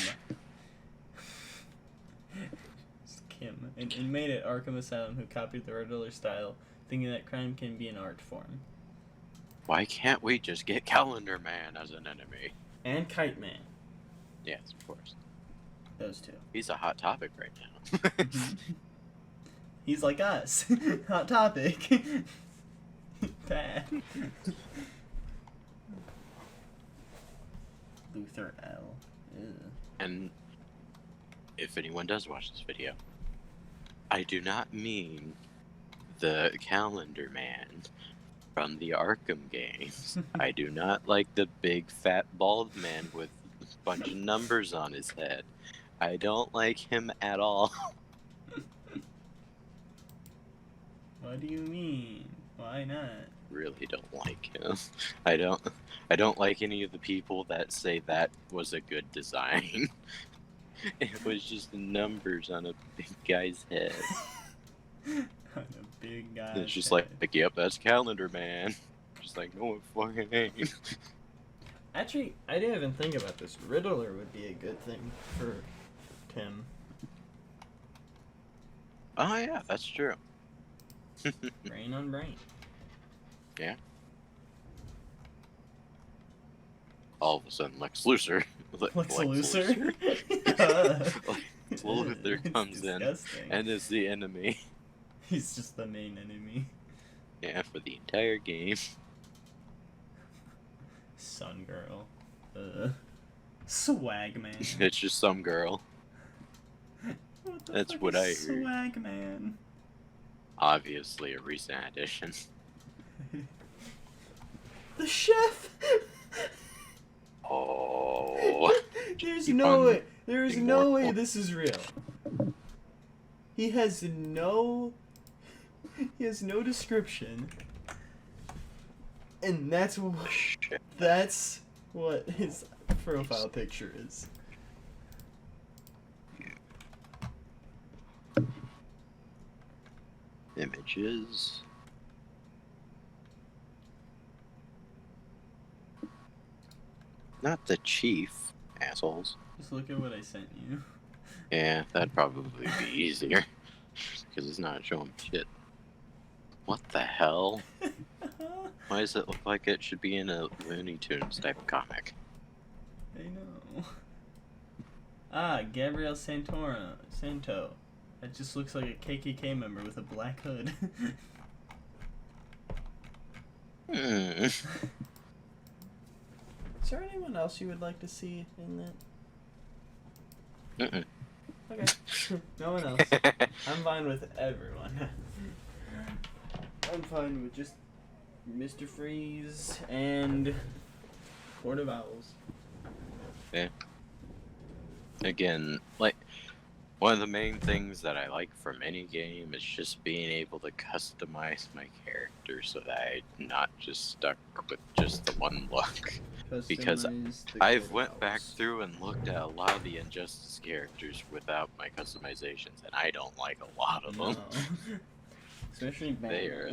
Kim. An inmate at Arkham Asylum who copied the Riddler style, thinking that crime can be an art form. Why can't we just get Calendar Man as an enemy? And Kite Man. Yes, of course. Those two. He's a hot topic right now. He's like us. Hot topic. Bad. Luther L. Ew. And if anyone does watch this video, I do not mean the Calendar Man from the Arkham games. I do not like the big fat bald man with a bunch of numbers on his head. I don't like him at all. What do you mean? Why not? Really don't like him. I don't like any of the people that say that was a good design. It was just numbers on a big guy's head. On a big guy. It's just like, yep, that's Calendar Man. Just like, no, it fucking ain't. Actually, I didn't even think about this. Riddler would be a good thing for Tim. Oh yeah, that's true. Brain on brain. Yeah. All of a sudden, Lex Luthor. Lex Luthor? Lex Luthor comes in and is the enemy. He's just the main enemy. Yeah, for the entire game. Sun Girl. Swag Man. It's just some girl. What the That's fuck what is I heard. Swag Man? Obviously a recent addition. The chef. Oh. There's Keep no on way. There's getting no more. way this is real. He has no description, and that's what his profile picture is. Images. Not the chief, assholes. Just look at what I sent you. Yeah, that'd probably be easier. Because it's not showing shit. What the hell? Why does it look like it should be in a Looney Tunes type of comic? I know. Ah, Gabriel Santo. That just looks like a KKK member with a black hood. Is there anyone else you would like to see in that? Okay. No one else. I'm fine with everyone. I'm fine with just Mr. Freeze and Port of Owls. Yeah. Again, like, one of the main things that I like from any game is just being able to customize my character so that I'm not just stuck with just the one look. Because I've went back through and looked at a lot of the Injustice characters without my customizations, and I don't like a lot of them. No. Especially They are.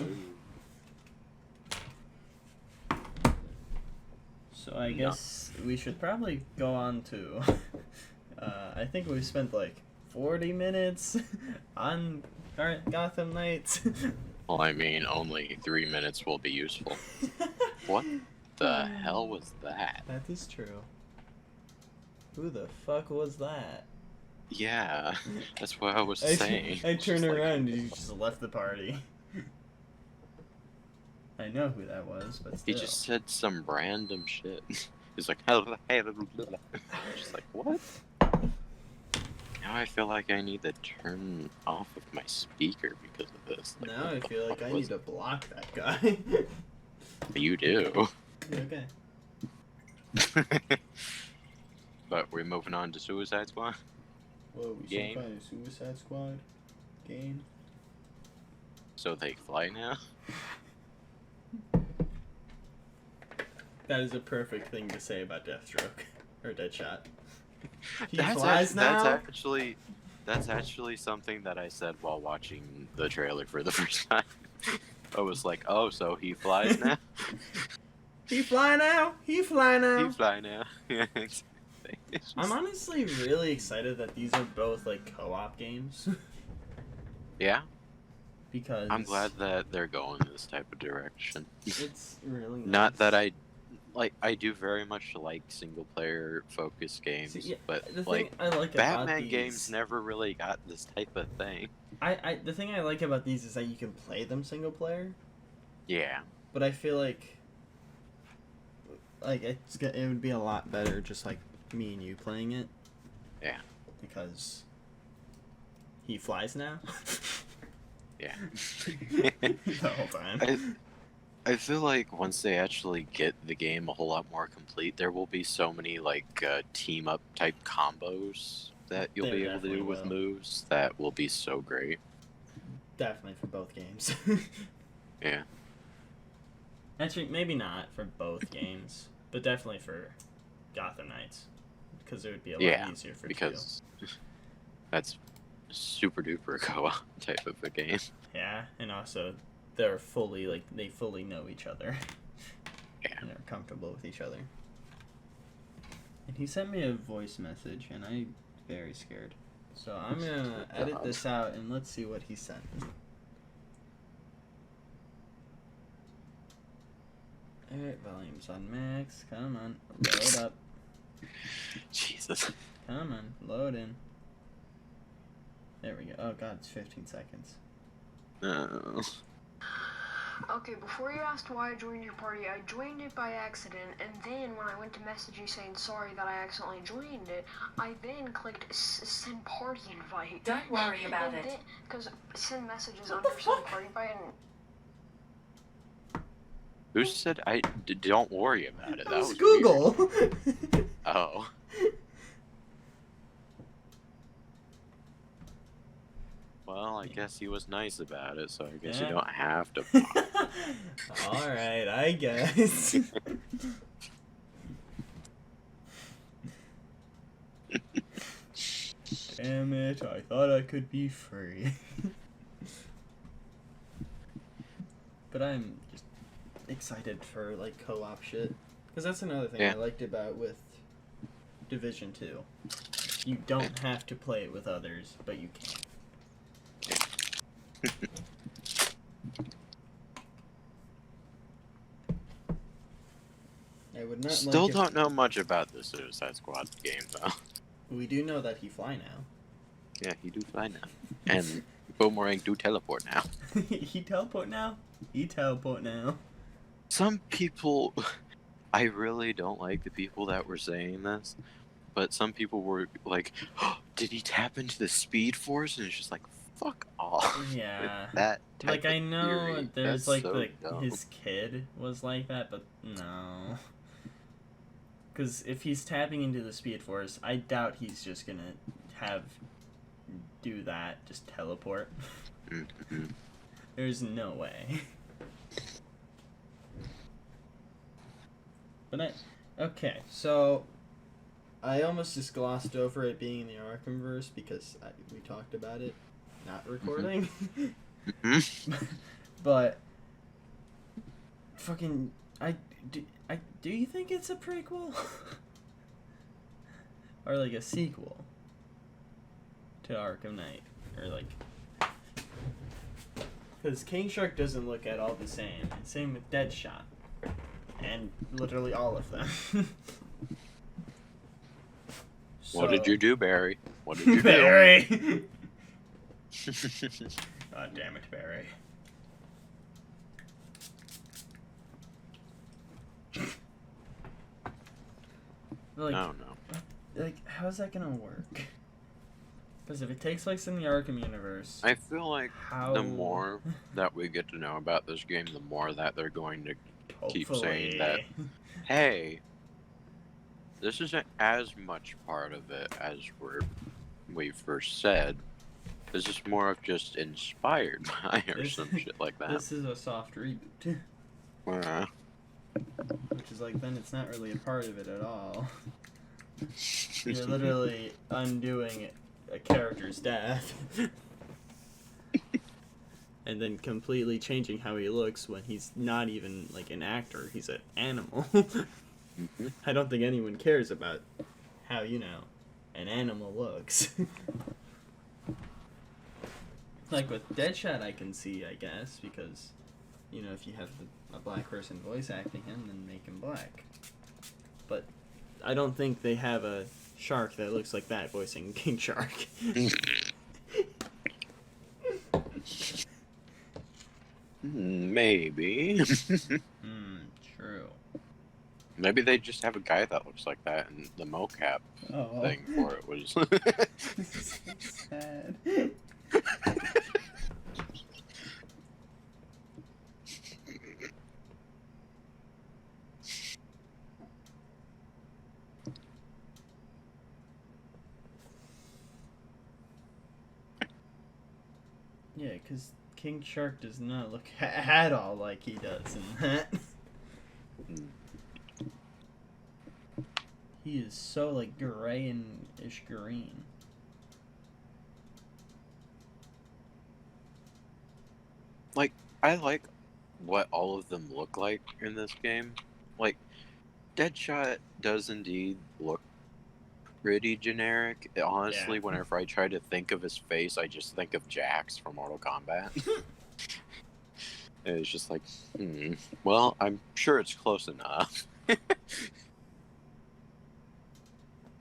So I guess we should probably go on to. I think we've spent like 40 minutes on Gotham Knights. Well, I mean, only 3 minutes will be useful. What the hell was that? That is true. Who the fuck was that? Yeah, that's what I was saying. I turned around and he just left the party. I know who that was, but still. He just said some random shit. He's like, hey, just like, what? Now I feel like I need to turn off of my speaker because of this. Like, now I feel like I need to block that guy. You do. Okay. But we're moving on to Suicide Squad. Whoa, we Game. some kind of Suicide Squad game. So they fly now? That is a perfect thing to say about Deathstroke or Deadshot. He flies now. That's actually something that I said while watching the trailer for the first time. I was like, oh, so he flies now? He fly now. He fly now. He fly now. I'm honestly really excited that these are both like co-op games. Yeah. Because I'm glad that they're going this type of direction. It's really nice. Not that I do very much like single player focused games, See, yeah, but the like thing I like Batman about these, games never really got this type of thing. The thing I like about these is that you can play them single player. Yeah. But I feel like it would be a lot better just like me and you playing it. Yeah. Because he flies now. Yeah. The whole time. I feel like once they actually get the game a whole lot more complete, there will be so many like team up type combos that you'll be able to do with moves that will be so great. Definitely for both games. Yeah. Actually, maybe not for both games, but definitely for Gotham Knights, because it would be a lot easier for because that's super duper co-op type of a game. Yeah, and also they fully know each other. Yeah. And are comfortable with each other. And he sent me a voice message, and I'm very scared. So I'm gonna edit this out, and let's see what he sent. Alright, volume's on max. Come on, load up. Jesus. Come on, load in. There we go. Oh god, it's 15 seconds. No. Okay, before you asked why I joined your party, I joined it by accident, and then when I went to message you saying sorry that I accidentally joined it, I then clicked send party invite. Don't worry about it. Because send messages under send party invite, and Who said don't worry about it? That was Google. Weird. Oh. Well, I guess he was nice about it, so I guess you don't have to. Alright, I guess. Damn it, I thought I could be free. But I'm just excited for, like, co-op shit. Because that's another thing I liked about with Division 2. You don't have to play it with others, but you can. I would not Still don't know much about the Suicide Squad game, though. We do know that he fly now. Yeah, he do fly now. And Boomerang do teleport now. He teleport now? He teleport now. Some people... I really don't like the people that were saying this, but some people were like, oh, did he tap into the Speed Force? And it's just like, fuck off. Yeah. That like, I know theory. there's, That's like, so his kid was like that, but no. Because if he's tapping into the Speed Force, I doubt he's just gonna do that, just teleport. Mm-hmm. There's no way. But okay, so I almost just glossed over it being in the Arkhamverse because we talked about it, not recording. Mm-hmm. But fucking, do you think it's a prequel? Or like a sequel to Arkham Knight? Or like... Because King Shark doesn't look at all the same. And same with Deadshot. And literally all of them. What did you do, Barry? What did you do? Barry! God damn it, Barry. Like, I don't know. Like, how's that gonna work? Because if it takes place in the Arkham universe... I feel like the more that we get to know about this game, the more that they're going to keep saying that, hey, this isn't as much part of it as we first said. This is more of just inspired by or some shit like that. This is a soft reboot. Which is like, then it's not really a part of it at all. You're literally undoing a character's death. And then completely changing how he looks when he's not even like an actor, he's an animal. Mm-hmm. I don't think anyone cares about how, an animal looks. Like with Deadshot I can see, I guess, because, if you have a black person voice acting him, then make him black. But I don't think they have a shark that looks like that voicing King Shark. Maybe. True. Maybe they just have a guy that looks like that, and the mocap thing for it was... This is so sad. Yeah, because King Shark does not look at all like he does in that. He is so, like, gray and ish green. Like, I like what all of them look like in this game. Like, Deadshot does indeed look pretty generic. Honestly, whenever I try to think of his face, I just think of Jax from Mortal Kombat. And it's just like, well, I'm sure it's close enough.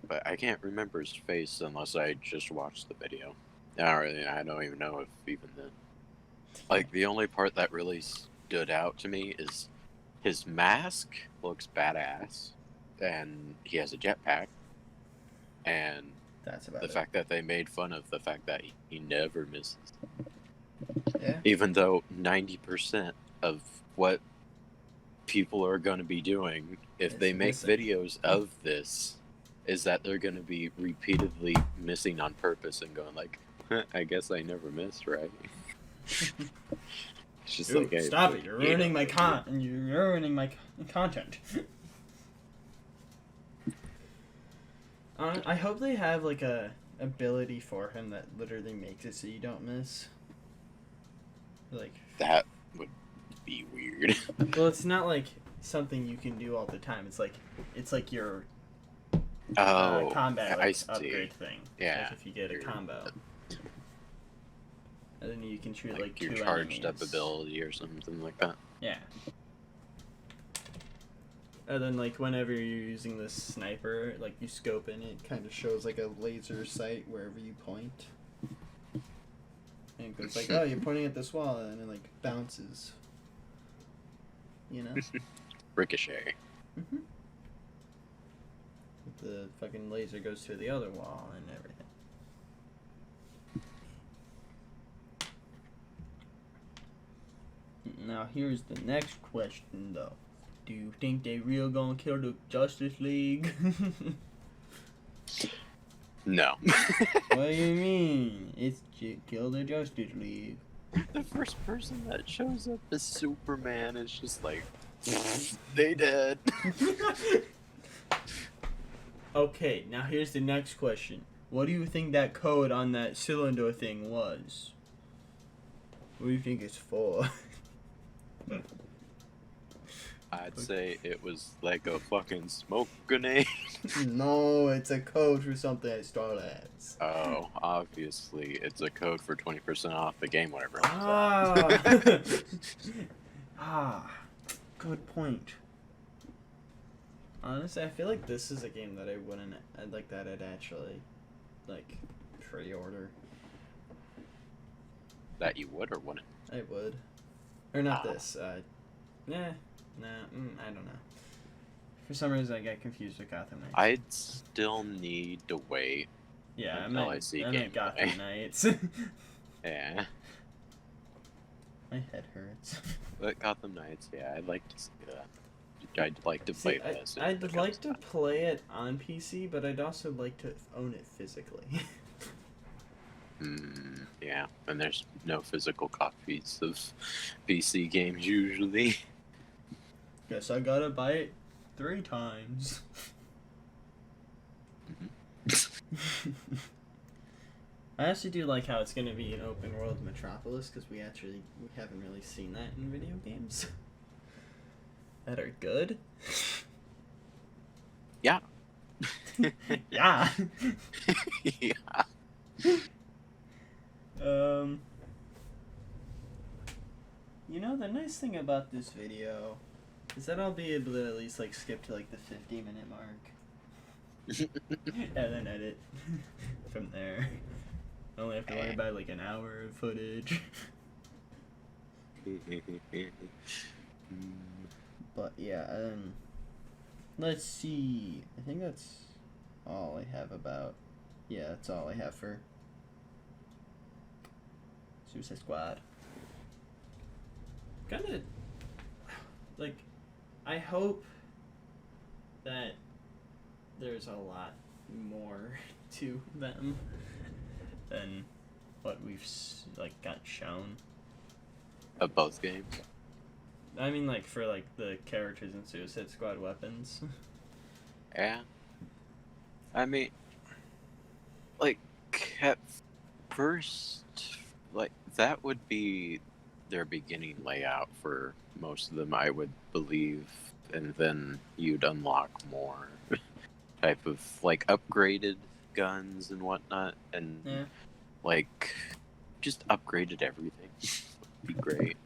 But I can't remember his face unless I just watched the video. I don't even know if even the... Like, the only part that really stood out to me is his mask looks badass, and he has a jetpack, and That's about the it. fact that they made fun of the fact that he never misses. Yeah. Even though 90% of what people are going to be doing if It's they make missing. videos of this is that they're going to be repeatedly missing on purpose and going like, I guess I never missed, right? It's just like, hey, stop it! You're ruining my You're ruining my content. I hope they have like a ability for him that literally makes it so you don't miss. Like that would be weird. Well, it's not like something you can do all the time. It's like your combat I see. upgrade thing. Yeah. Like if you get a combo. And then you can shoot like your two charged enemies. up ability or something like that. Yeah. And then like whenever you're using this sniper, like you scope in, it kind of shows like a laser sight wherever you point. And it goes like, oh, you're pointing at this wall, and it like bounces. You know? Ricochet. Mm-hmm. The fucking laser goes to the other wall and everything. Now here's the next question though. Do you think they real gonna kill the Justice League? No. What do you mean? It's kill the Justice League. The first person that shows up is Superman. It's just like, they dead. Okay, now here's the next question. What do you think that code on that cylinder thing was? What do you think it's for? I'd say it was like a fucking smoke grenade. No, it's a code for something at Star Labs. Oh, obviously, it's a code for 20% off the game, whatever. Good point. Honestly, I feel like this is a game that I'd actually, like, pre-order. That you would or wouldn't? I would. Or not this, I don't know. For some reason, I got confused with Gotham Knights. I'd still need to wait. Yeah, until I see gameplay. Gotham Knights. Yeah. My head hurts. But Gotham Knights, yeah, I'd like to see that. I'd like to play this. I'd like to play it on PC, but I'd also like to own it physically. Yeah, and there's no physical copies of PC games usually. Guess I gotta buy it 3 times. I actually do like how it's gonna be an open world metropolis, because we haven't really seen that in video games that are good. Yeah. Yeah. Yeah. You know, the nice thing about this video is that I'll be able to at least like skip to like the 50-minute mark and then edit from there. I only have to worry about like an hour of footage. But yeah, let's see. I think that's all I have about. Yeah, that's all I have for Suicide Squad. Kind of like, I hope that there's a lot more to them than what we've like got shown. Of both games. I mean, like for like the characters in Suicide Squad weapons. Yeah. I mean, like at first, like that would be their beginning layout for most of them, I would believe, and then you'd unlock more type of like upgraded guns and whatnot, and like just upgraded everything. Would be great.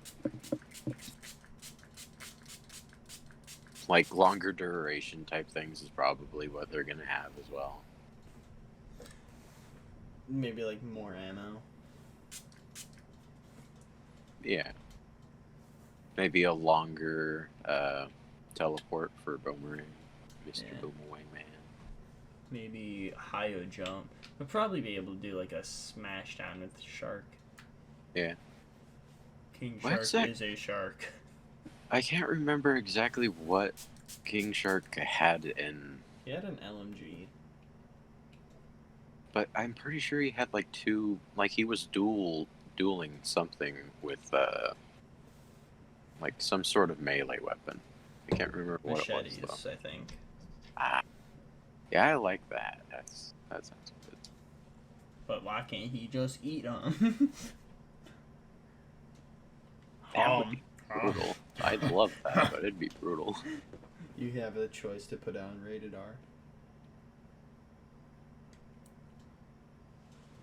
Like longer duration type things is probably what they're gonna have as well. Maybe like more ammo. Yeah. Maybe a longer teleport for Boomerang, Mr. Yeah. Boomerang Man. Maybe higher jump. We'll probably be able to do like a smash down with Shark. Yeah. King What's Shark that? is a shark. I can't remember exactly what King Shark had in, He had an LMG. but I'm pretty sure he had like two, like he was dueling something with like some sort of melee weapon. I can't remember what Machetes, it was though. I think. Ah, yeah, I like that. That sounds good. But why can't he just eat them? That would be brutal. I'd love that, but it'd be brutal. You have a choice to put on rated R.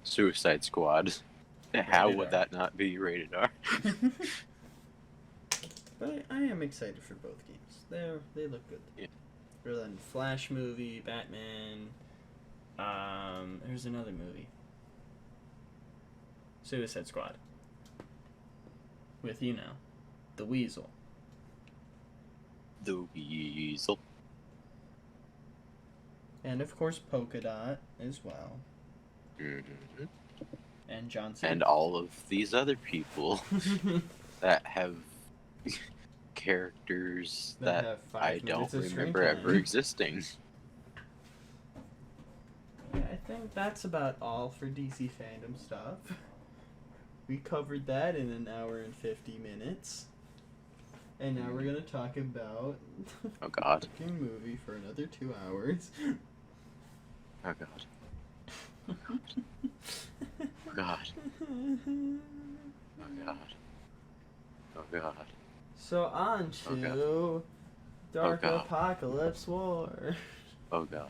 Suicide Squad. How Rated would R. that not be rated R? But I am excited for both games. They look good. Yeah. Rather than Flash movie, Batman. There's another movie. Suicide Squad. With, the Weasel. The Weasel. And of course Polka Dot as well. Mm-hmm. And Johnson. And all of these other people that have characters that have 5 I don't minutes of screen remember time. ever existing. Yeah, I think that's about all for DC Fandom stuff. We covered that in an hour and 50 minutes. And now we're going to talk about Oh god. the movie for another 2 hours. Oh god. Oh god. Oh god. Oh god. So on to Dark God. Apocalypse War. Oh god.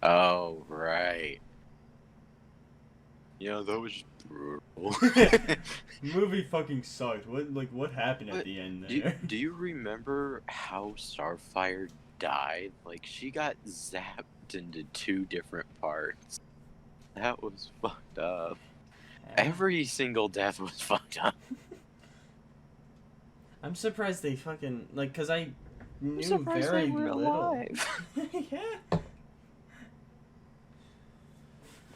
Oh right. That was brutal. Movie fucking sucked. What happened at But the end there? Do you remember how Starfire died? Like, she got zapped into 2 different parts. That was fucked up. Every single death was fucked up. I'm surprised they fucking because I knew surprised very they were little. alive. Yeah.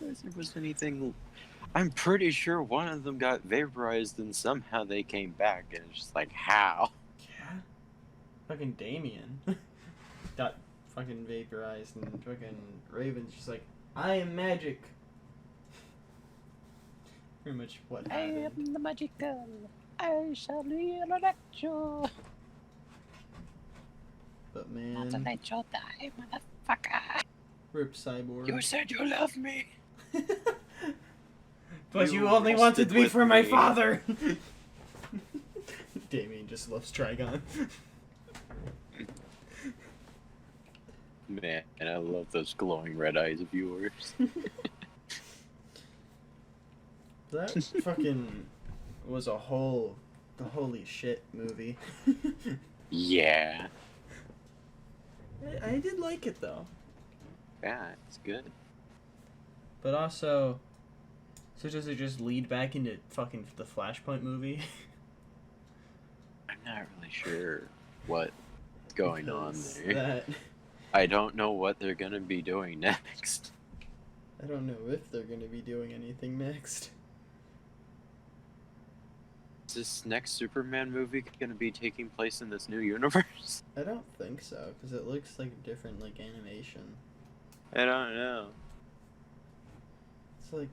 If there was anything, I'm pretty sure one of them got vaporized and somehow they came back, and it's just like, how? Yeah. Fucking Damien got fucking vaporized, and fucking Raven's just like, I am magic. Pretty much what happened. I am the magic girl. I shall resurrect you. But Not to man, let you die, motherfucker. rip Cyborg. You said you loved me. But You you only wanted rested me with for my me. father. Damien just loves Trigon. Man, and I love those glowing red eyes of yours. That fucking was the holy shit movie. Yeah. I did like it though. Yeah, it's good. But also, so does it just lead back into fucking the Flashpoint movie? I'm not really sure what's going on Because there. I don't know what they're gonna be doing next. I don't know if they're gonna be doing anything next. Is this next Superman movie gonna be taking place in this new universe? I don't think so, because it looks like a different animation. I don't know. It's like,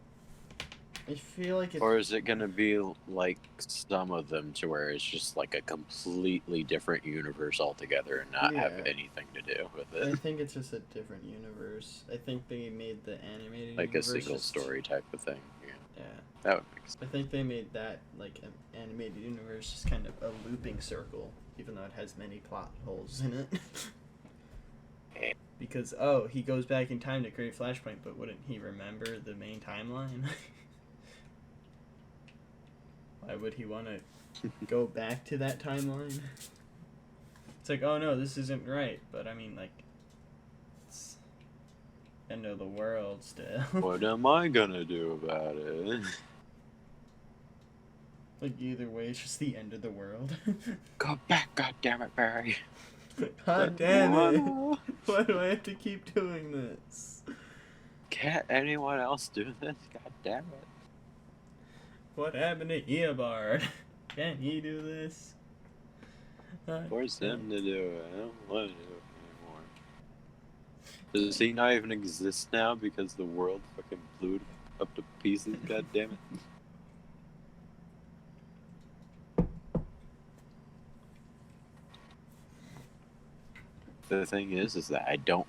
I feel like it's... Or is it gonna be like some of them to where it's just like a completely different universe altogether and not have Yeah. anything to do with I it? think it's just a different universe. I think they made the animated Like a universe single just- story type of thing. Yeah, Yeah. that would make sense. I think they made that, an animated universe just kind of a looping circle, even though it has many plot holes in it. Because, he goes back in time to create Flashpoint, but wouldn't he remember the main timeline? Why would he want to go back to that timeline? It's like, oh no, this isn't right, but I mean, it's end of the world still. What am I gonna do about it? Like, either way, it's just the end of the world. Go back, goddammit, Barry. God damn it. Whoa. Why do I have to keep doing this? Can't anyone else do this? God damn it. What happened to Eobard? Can't he do this? Force him to do it. I don't want to do it anymore. Does he not even exist now because the world fucking blew up to pieces? God damn it. The thing is that I don't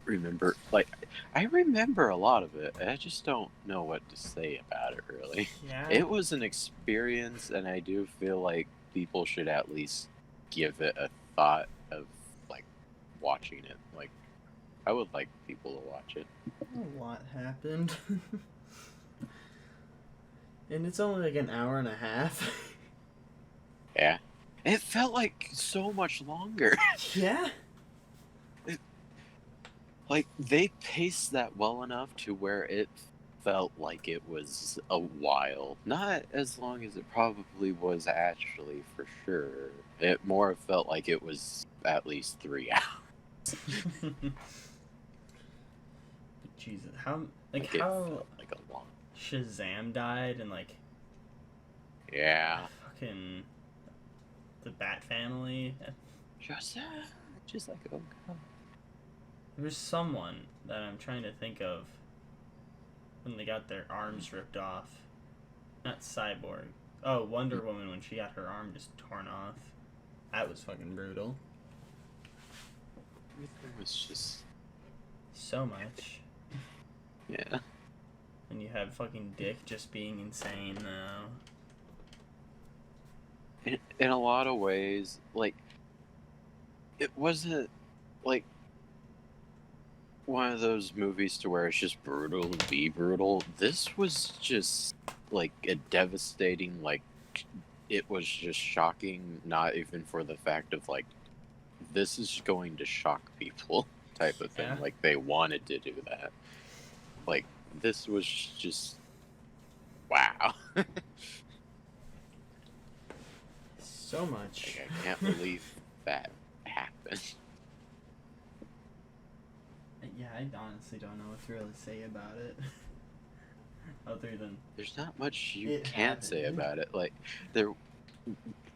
remember, like, I remember a lot of it. I just don't know what to say about it, really. Yeah. It was an experience, and I do feel like people should at least give it a thought of, like, watching it. Like, I would like people to watch it. A lot happened. And it's only like an hour and a half. Yeah. It felt like so much longer. Yeah? Like, they paced that well enough to where it felt like it was a while. Not as long as it probably was actually, for sure. It more felt like it was at least 3 hours. Jesus, how, like It how felt like a long... Shazam died and, like, Yeah. fucking the Bat family. Just like, oh god. There was someone that I'm trying to think of when they got their arms ripped off. Not Cyborg. Oh, Wonder Woman when she got her arm just torn off. That was fucking brutal. Everything was just... So much. Yeah. And you have fucking Dick just being insane now. In a lot of ways, like, it wasn't, like, one of those movies to where it's just brutal to be brutal. This was just, like, a devastating, like, it was just shocking, not even for the fact of, like, this is going to shock people type of thing. Yeah. Like, they wanted to do that. Like, this was just, wow. So much. Like, I can't believe that happened. Yeah, I honestly don't know what to really say about it. Other than There's not much you It can say happened. about it.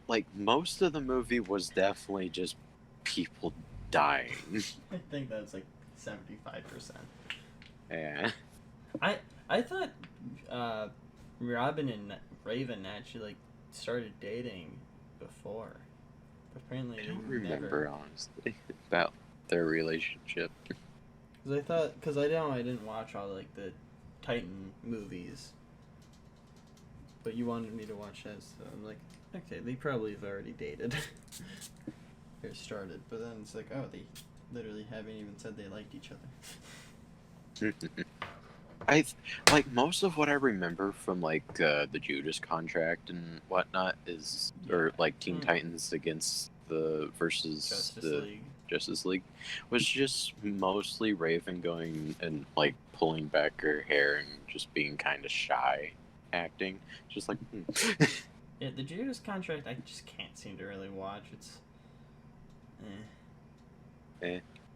Like most of the movie was definitely just people dying. I think that's like 75%. Yeah. I thought Robin and Raven actually like started dating before. But apparently I they don't never. remember honestly about their relationship. Because I didn't watch all like the Titan movies. But you wanted me to watch that, so I'm like, okay, they probably have already dated. Or started, but then it's like, oh, they literally haven't even said they liked each other. I like most of what I remember from like the Judas Contract and whatnot is, or like Teen Titans against the versus Justice the League. Justice League, was just mostly Raven going and like pulling back her hair and just being kind of shy, acting, just like. Yeah, the Judas Contract I just can't seem to really watch. It's.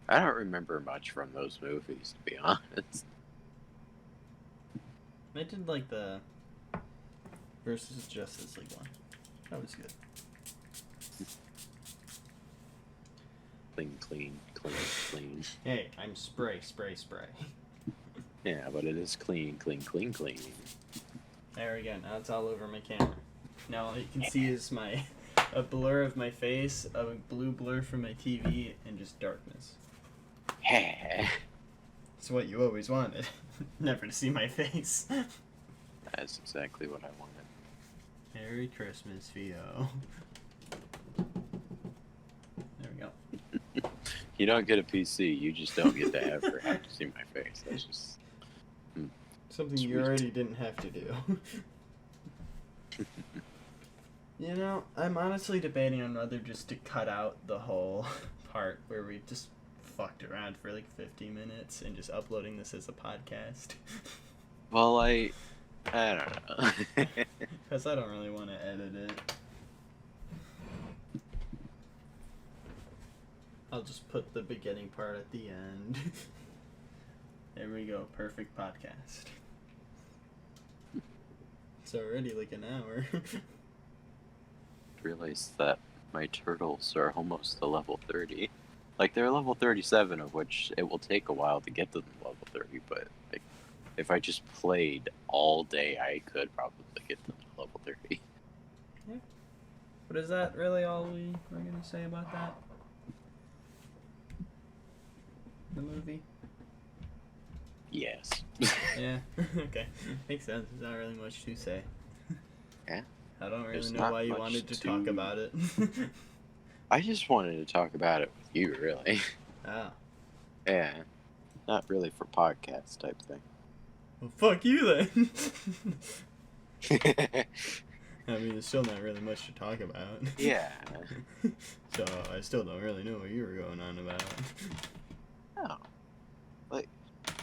I don't remember much from those movies, to be honest. I did like the versus Justice League one. That was good. Clean. Hey, I'm spray. Yeah, but it is clean. There we go. Now it's all over my camera. Now all you can see is a blur of my face, a blue blur from my TV, and just darkness. It's what you always wanted. Never to see my face. That's exactly what I wanted. Merry Christmas, Pheo. There we go. You don't get a PC, you just don't get to ever have to see my face. That's just... Something Sweet. you already didn't have to do. You know, I'm honestly debating on whether just to cut out the whole part where we just fucked around for like 50 minutes and just uploading this as a podcast. Well, I don't know. Because I don't really want to edit it. I'll just put the beginning part at the end. There we go. Perfect podcast. It's already like an hour. Realized that my turtles are almost to level 30. Like, they're level 37, of which it will take a while to get to level 30, but like, if I just played all day, I could probably get to level 30. Yeah. But is that really all we were going to say about that? The movie? Yes. Yeah. Okay. Makes sense. There's not really much to say. Yeah. I don't really There's know not why you much wanted to to- talk about it. I just wanted to talk about it with you, really. Oh. Yeah. Not really for podcast type thing. Well, fuck you then. I mean, there's still not really much to talk about. Yeah. So, I still don't really know what you were going on about. No. Like,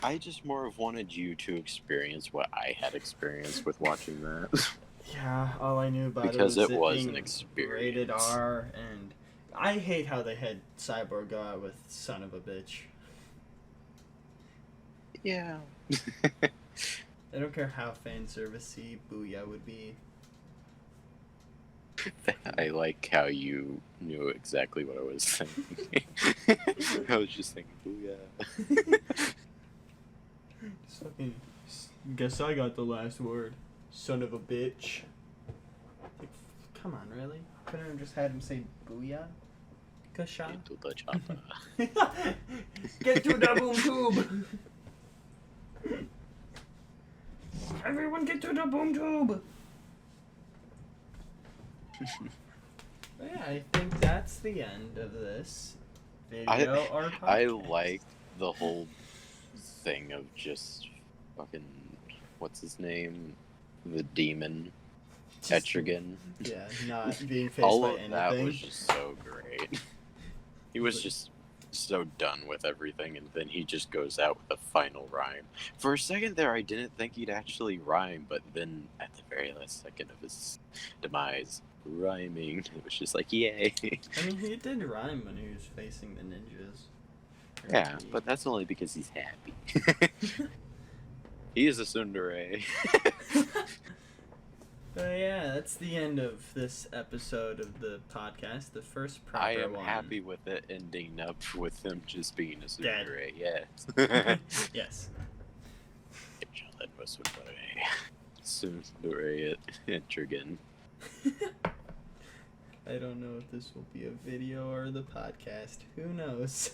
I just more of wanted you to experience what I had experienced with watching that. Yeah, all I knew about Because it it was being an experience. rated R, and I hate how they had Cyborg go out with son of a bitch. Yeah. I don't care how fan servicey Booyah would be. I like how you knew exactly what I was thinking. I was just thinking, booyah. Just fucking. Guess I got the last word. Son of a bitch. Like, come on, really? Couldn't have just had him say Booyah? Kasha? Into the chopper. Get to the boom tube! Everyone get to the boom tube! Yeah, I think that's the end of this video or podcast. I like the whole thing of just fucking, what's his name? The demon. Etrigan. Yeah, not being faced All by of anything. that was just so great. He was just so done with everything, and then he just goes out with a final rhyme. For a second there, I didn't think he'd actually rhyme, but then at the very last second of his demise, rhyming, it was just like, yay. I mean, he did rhyme when he was facing the ninjas. Yeah, but that's only because he's happy. He is a tsundere. But yeah, that's the end of this episode of the podcast, the first proper I am one. happy with it ending up with him just being a Dead. tsundere, yes. Yes. That was tsundere Etrigan. I don't know if this will be a video or the podcast. Who knows?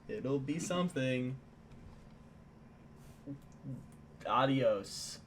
It'll be something. Adios.